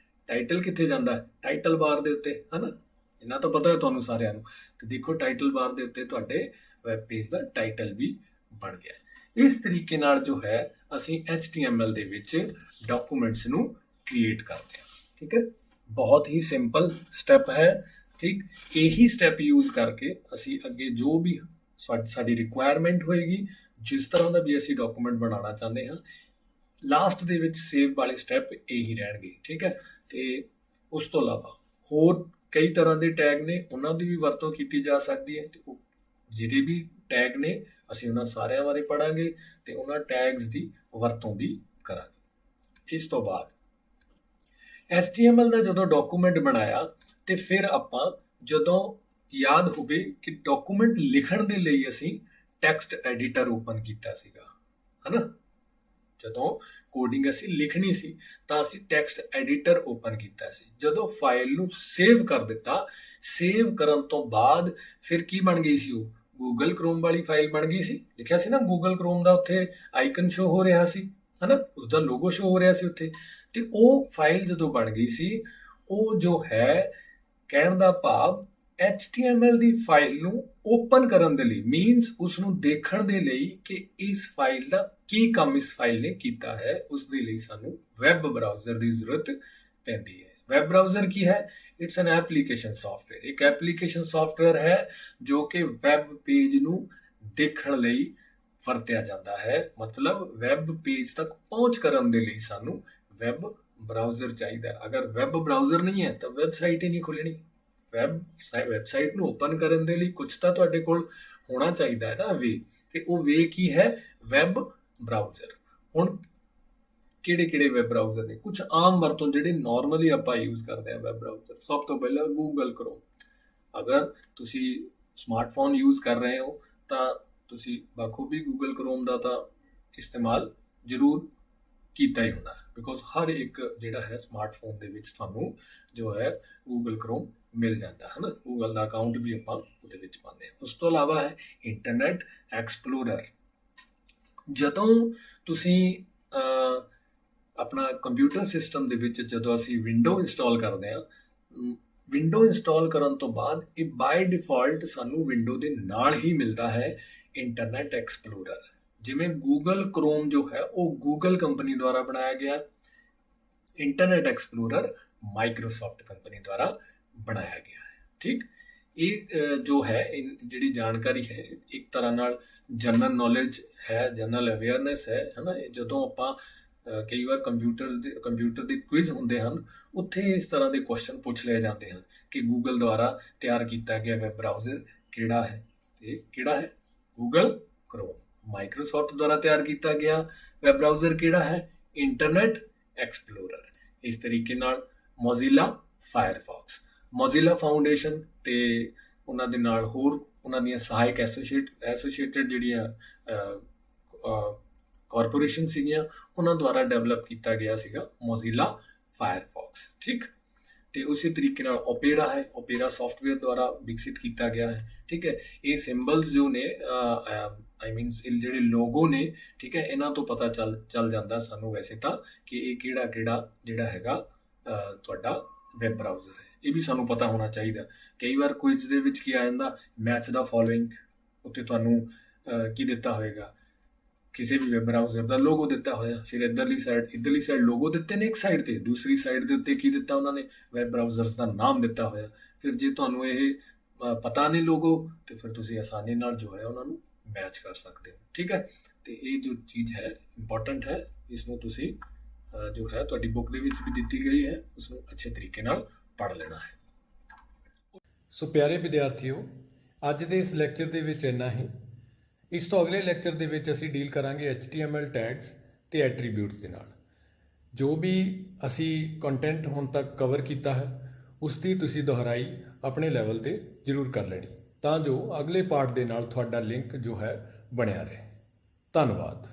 टाइटल कित्थे जांदा है, टाइटल बार दे उत्ते है ना, इन्ना तो पता है तुहानूं सारिआं नूं। ते देखो टाइटल बार दे उत्ते तुहाडे वैब पेज दा टाइटल भी बन गया है। इस तरीके नाल जो है असीं HTML दे विच डॉकूमेंट्स नूं क्रिएट करदे हां। ठीक है, बहुत ही सिंपल स्टैप है। ठीक, यही स्टैप यूज करके असीं अगे जो भी साडी रिक्वायरमेंट होएगी, जिस तरह का भी असीं डॉकूमेंट बनाना चाहते हैं, लास्ट दे विच सेव वाले स्टैप यही रहणगे। ठीक है, ते उस तो इलावा होर कई तरह के टैग ने, उन्हां दी भी वरतों कीती जा सकदी है। ते ਜਿਹੜੇ भी टैग ने ਅਸੀਂ ਉਹਨਾਂ ਸਾਰਿਆਂ ਬਾਰੇ ਪੜਾਂਗੇ ਤੇ ਉਹਨਾਂ ਟੈਗਸ ਦੀ ਵਰਤੋਂ ਵੀ ਕਰਾਂਗੇ। ਇਸ ਤੋਂ ਬਾਅਦ HTML ਦਾ ਜਦੋਂ ਡਾਕੂਮੈਂਟ ਬਣਾਇਆ ਤੇ ਫਿਰ ਆਪਾਂ ਜਦੋਂ ਯਾਦ ਹੋਵੇ ਕਿ ਡਾਕੂਮੈਂਟ ਲਿਖਣ ਦੇ ਲਈ ਅਸੀਂ ਟੈਕਸਟ ਐਡੀਟਰ ਓਪਨ ਕੀਤਾ ਸੀਗਾ, ਹਨਾ। ਜਦੋਂ ਕੋਡਿੰਗ ਅਸੀਂ ਲਿਖਣੀ ਸੀ ਤਾਂ ਅਸੀਂ ਟੈਕਸਟ ਐਡੀਟਰ ਓਪਨ ਕੀਤਾ ਸੀ। ਜਦੋਂ ਫਾਈਲ ਨੂੰ ਸੇਵ ਕਰ ਦਿੱਤਾ, ਸੇਵ ਕਰਨ ਤੋਂ ਬਾਅਦ ਫਿਰ ਕੀ ਬਣ ਗਈ ਸੀ, ਉਹ ਗੂਗਲ ਕ੍ਰੋਮ ਵਾਲੀ ਫਾਈਲ ਬਣ ਗਈ ਸੀ। ਲਿਖਿਆ ਸੀ ਨਾ ਗੂਗਲ ਕ੍ਰੋਮ ਦਾ ਉੱਥੇ ਆਈਕਨ ਸ਼ੋ ਹੋ ਰਿਹਾ ਸੀ, ਹਨਾ, ਉਸਦਾ ਲੋਗੋ ਸ਼ੋ ਹੋ ਰਿਹਾ ਸੀ ਉੱਥੇ। ਤੇ ਉਹ ਫਾਈਲ ਜਦੋਂ ਬਣ ਗਈ ਸੀ, ਉਹ ਜੋ ਹੈ ਕਹਿਣ ਦਾ ਭਾਵ HTML ਦੀ ਫਾਈਲ ਨੂੰ ਓਪਨ ਕਰਨ ਦੇ ਲਈ ਮੀਨਸ ਉਸ ਨੂੰ ਦੇਖਣ ਦੇ ਲਈ ਕਿ ਇਸ ਫਾਈਲ ਦਾ ਕੀ ਕੰਮ ਇਸ ਫਾਈਲ ਨੇ ਕੀਤਾ ਹੈ, ਉਸ ਦੇ ਲਈ ਸਾਨੂੰ ਵੈਬ ਬਰਾਊਜ਼ਰ ਦੀ ਜ਼ਰੂਰਤ ਪੈਂਦੀ ਹੈ। ਵੈਬ ਬਰਾਊਜ਼ਰ ਕੀ ਹੈ? It's N application software. ਇੱਕ ਐਪਲੀਕੇਸ਼ਨ ਸੌਫਟਵੇਅਰ ਹੈ ਜੋ ਕਿ ਵੈਬ ਪੇਜ ਨੂੰ ਦੇਖਣ ਲਈ ਵਰਤਿਆ ਜਾਂਦਾ ਹੈ। ਮਤਲਬ ਵੈਬ ਪੇਜ ਤੱਕ ਪਹੁੰਚ ਕਰਨ ਦੇ ਲਈ ਸਾਨੂੰ ਵੈਬ ਬਰਾਊਜ਼ਰ ਚਾਹੀਦਾ ਹੈ। ਅਗਰ ਵੈਬ ਬਰਾਊਜ਼ਰ ਨਹੀਂ ਹੈ ਤਾਂ ਵੈਬਸਾਈਟ ਹੀ ਨਹੀਂ ਖੁੱਲਣੀ। ਵੈਬਸਾਈਟ ਨੂੰ ਓਪਨ ਕਰਨ ਦੇ ਲਈ ਕੁਝ ਤਾਂ ਤੁਹਾਡੇ ਕੋਲ ਹੋਣਾ ਚਾਹੀਦਾ ਹੈ ਨਾ ਵੇ, ਤੇ ਉਹ ਵੇ ਕੀ ਹੈ? Web browser. ਹੁਣ ਕਿਹੜੇ ਵੈਬ ਬਰਾਊਜ਼ਰ ਨੇ? ਕੁਝ ਆਮ ਵਰਤੋਂ ਜਿਹੜੇ ਨਾਰਮਲੀ ਆਪਾਂ ਯੂਜ਼ ਕਰਦੇ ਆ ਵੈਬ ਬਰਾਊਜ਼ਰ। ਸਭ ਤੋਂ ਪਹਿਲਾਂ ਗੂਗਲ ਕਰੋਮ। ਅਗਰ ਤੁਸੀਂ ਸਮਾਰਟਫੋਨ ਯੂਜ਼ ਕਰ ਰਹੇ ਹੋ ਤਾਂ ਤੁਸੀਂ ਬਾਖੂਬੀ ਗੂਗਲ ਕਰੋਮ ਦਾ ਤਾਂ ਇਸਤੇਮਾਲ ਜ਼ਰੂਰ ਕੀਤਾ ਹੀ ਹੋਣਾ, ਬਿਕੋਜ਼ ਹਰ ਇੱਕ ਜਿਹੜਾ ਹੈ ਸਮਾਰਟਫੋਨ ਦੇ ਵਿੱਚ ਤੁਹਾਨੂੰ ਜੋ ਹੈ ਗੂਗਲ ਕਰੋਮ ਮਿਲ ਜਾਂਦਾ ਹੈ ਨਾ। ਗੂਗਲ ਦਾ ਅਕਾਊਂਟ ਵੀ ਆਪਾਂ ਉਹਦੇ ਵਿੱਚ ਪਾਉਂਦੇ ਹਾਂ। ਉਸ ਤੋਂ ਇਲਾਵਾ ਹੈ ਇੰਟਰਨੈਟ ਐਕਸਪਲੋਰਰ। ਜਦੋਂ ਤੁਸੀਂ ਆਪਣਾ ਕੰਪਿਊਟਰ ਸਿਸਟਮ ਦੇ ਵਿੱਚ ਜਦੋਂ ਅਸੀਂ ਵਿੰਡੋ ਇੰਸਟਾਲ ਕਰਦੇ ਹਾਂ, ਵਿੰਡੋ ਇੰਸਟਾਲ ਕਰਨ ਤੋਂ ਬਾਅਦ ਇਹ ਬਾਈ ਡਿਫਾਲਟ ਸਾਨੂੰ ਵਿੰਡੋ ਦੇ ਨਾਲ ਹੀ ਮਿਲਦਾ ਹੈ ਇੰਟਰਨੈਟ ਐਕਸਪਲੋਰਰ। ਜਿਵੇਂ ਗੂਗਲ ਕਰੋਮ ਜੋ ਹੈ ਉਹ ਗੂਗਲ ਕੰਪਨੀ ਦੁਆਰਾ ਬਣਾਇਆ ਗਿਆ, ਇੰਟਰਨੈਟ ਐਕਸਪਲੋਰਰ ਮਾਈਕਰੋਸਾਫਟ ਕੰਪਨੀ ਦੁਆਰਾ ਬਣਾਇਆ ਗਿਆ ਹੈ। ਠੀਕ, ਇਹ ਜੋ ਹੈ ਜਿਹੜੀ ਜਾਣਕਾਰੀ ਹੈ ਇੱਕ ਤਰ੍ਹਾਂ ਨਾਲ ਜਨਰਲ ਨੌਲੇਜ ਹੈ, ਜਨਰਲ ਅਵੇਅਰਨੈਸ ਹੈ ਨਾ। ਜਦੋਂ ਆਪਾਂ ਕਈ ਵਾਰ ਕੰਪਿਊਟਰ ਦੇ ਕੁਇਜ਼ ਹੁੰਦੇ ਹਨ, ਉੱਥੇ ਇਸ ਤਰ੍ਹਾਂ ਦੇ ਕੁਐਸਚਨ ਪੁੱਛ ਲਏ ਜਾਂਦੇ ਹਨ ਕਿ ਗੂਗਲ ਦੁਆਰਾ ਤਿਆਰ ਕੀਤਾ ਗਿਆ ਵੈਬ ਬਰਾਊਜ਼ਰ ਕਿਹੜਾ ਹੈ, ਤੇ ਕਿਹੜਾ ਹੈ? Google Chrome. ਮਾਈਕਰੋਸਾਫਟ ਦੁਆਰਾ ਤਿਆਰ ਕੀਤਾ ਗਿਆ ਵੈਬ ਬਰਾਊਜ਼ਰ ਕਿਹੜਾ ਹੈ? Internet explorer. ਇਸ ਤਰੀਕੇ ਨਾਲ ਮੋਜ਼ੀਲਾ ਫਾਇਰਫੌਕਸ, ਮੋਜ਼ੀਲਾ ਫਾਊਂਡੇਸ਼ਨ ਤੇ ਉਹਨਾਂ ਦੇ ਨਾਲ ਹੋਰ ਉਹਨਾਂ ਦੀਆਂ ਸਹਾਇਕ ਐਸੋਸੀਏਟਡ ਜਿਹੜੀਆਂ ਕਾਰਪੋਰੇਸ਼ਨ ਸੀਗੀਆਂ, ਉਹਨਾਂ ਦੁਆਰਾ ਡਿਵੈਲਪ ਕੀਤਾ ਗਿਆ ਸੀਗਾ ਮੋਜ਼ੀਲਾ ਫਾਇਰਫੌਕਸ। ਠੀਕ, ਤੇ ਉਸੇ ਤਰੀਕੇ ਨਾਲ ਓਪੇਰਾ ਹੈ, ਓਪੇਰਾ ਸੌਫਟਵੇਅਰ ਦੁਆਰਾ ਵਿਕਸਿਤ ਕੀਤਾ ਗਿਆ ਹੈ। ਠੀਕ ਹੈ, ਇਹ ਸਿੰਬਲਸ ਜੋ ਨੇ ਆਈ ਮੀਨਸ ਇਹ ਜਿਹੜੇ ਲੋਗੋ ਨੇ, ਠੀਕ ਹੈ, ਇਹਨਾਂ ਤੋਂ ਪਤਾ ਚੱਲ ਜਾਂਦਾ ਸਾਨੂੰ ਵੈਸੇ ਤਾਂ ਕਿ ਇਹ ਕਿਹੜਾ ਜਿਹੜਾ ਹੈਗਾ ਤੁਹਾਡਾ ਵੈਬ ਬਰਾਊਜ਼ਰ ਹੈ। ਇਹ ਵੀ ਸਾਨੂੰ ਪਤਾ ਹੋਣਾ ਚਾਹੀਦਾ। ਕਈ ਵਾਰ ਕੁਇਜ਼ ਦੇ ਵਿੱਚ ਕੀ ਆ ਜਾਂਦਾ, ਮੈਚ ਦਾ ਫੋਲੋਇੰਗ, ਉੱਤੇ ਤੁਹਾਨੂੰ ਕੀ ਦਿੱਤਾ ਹੋਏਗਾ? ਕਿਸੇ ਵੀ ਵੈਬ ਬਰਾਊਜ਼ਰ ਦਾ ਲੋਗੋ ਦਿੱਤਾ ਹੋਇਆ, ਫਿਰ ਇੱਧਰਲੀ ਸਾਈਡ ਲੋਗੋ ਦਿੱਤੇ ਨੇ ਇੱਕ ਸਾਈਡ ਤੇ, ਦੂਸਰੀ ਸਾਈਡ ਦੇ ਉੱਤੇ ਕੀ ਦਿੱਤਾ ਉਹਨਾਂ ਨੇ? ਵੈਬ ਬਰਾਊਜ਼ਰਸ ਦਾ ਨਾਮ ਦਿੱਤਾ ਹੋਇਆ। ਫਿਰ ਜੇ ਤੁਹਾਨੂੰ ਇਹ ਪਤਾ ਨਹੀਂ ਲੋਗੋ, ਤੇ ਫਿਰ ਤੁਸੀਂ ਆਸਾਨੀ ਨਾਲ ਜੋ ਹੈ ਉਹਨਾਂ ਨੂੰ ਮੈਚ ਕਰ ਸਕਦੇ ਹੋ। ਠੀਕ ਹੈ, ਤੇ ਇਹ ਜੋ ਚੀਜ਼ ਹੈ ਇੰਪੋਰਟੈਂਟ ਹੈ, ਇਸ ਨੂੰ ਤੁਸੀਂ ਜੋ ਹੈ ਤੁਹਾਡੀ ਬੁੱਕ ਦੇ ਵਿੱਚ ਵੀ ਦਿੱਤੀ ਗਈ ਹੈ, ਉਸ ਨੂੰ ਅੱਛੇ ਤਰੀਕੇ ਨਾਲ ਪੜ੍ਹ ਲੈਣਾ ਹੈ। ਸੋ ਪਿਆਰੇ ਵਿਦਿਆਰਥੀਓ, ਅੱਜ ਦੇ ਇਸ ਲੈਕਚਰ ਦੇ ਵਿੱਚ ਇੰਨਾ ਹੀ। ਇਸ ਤੋਂ ਅਗਲੇ ਲੈਕਚਰ ਦੇ ਵਿੱਚ ਅਸੀਂ ਡੀਲ ਕਰਾਂਗੇ HTML ਟੈਗਸ ਤੇ ਐਟਰੀਬਿਊਟਸ ਦੇ ਨਾਲ। ਜੋ ਵੀ ਅਸੀਂ ਕੰਟੈਂਟ ਹੁਣ ਤੱਕ ਕਵਰ ਕੀਤਾ ਹੈ, ਉਸ ਦੀ ਤੁਸੀਂ ਦੁਹਰਾਈ ਆਪਣੇ ਲੈਵਲ ਤੇ ਜ਼ਰੂਰ ਕਰ ਲੈਣੀ, ਤਾਂ ਜੋ ਅਗਲੇ ਪਾਰਟ ਦੇ ਨਾਲ ਤੁਹਾਡਾ ਲਿੰਕ ਜੋ ਹੈ ਬਣਿਆ ਰਹੇ। ਧੰਨਵਾਦ।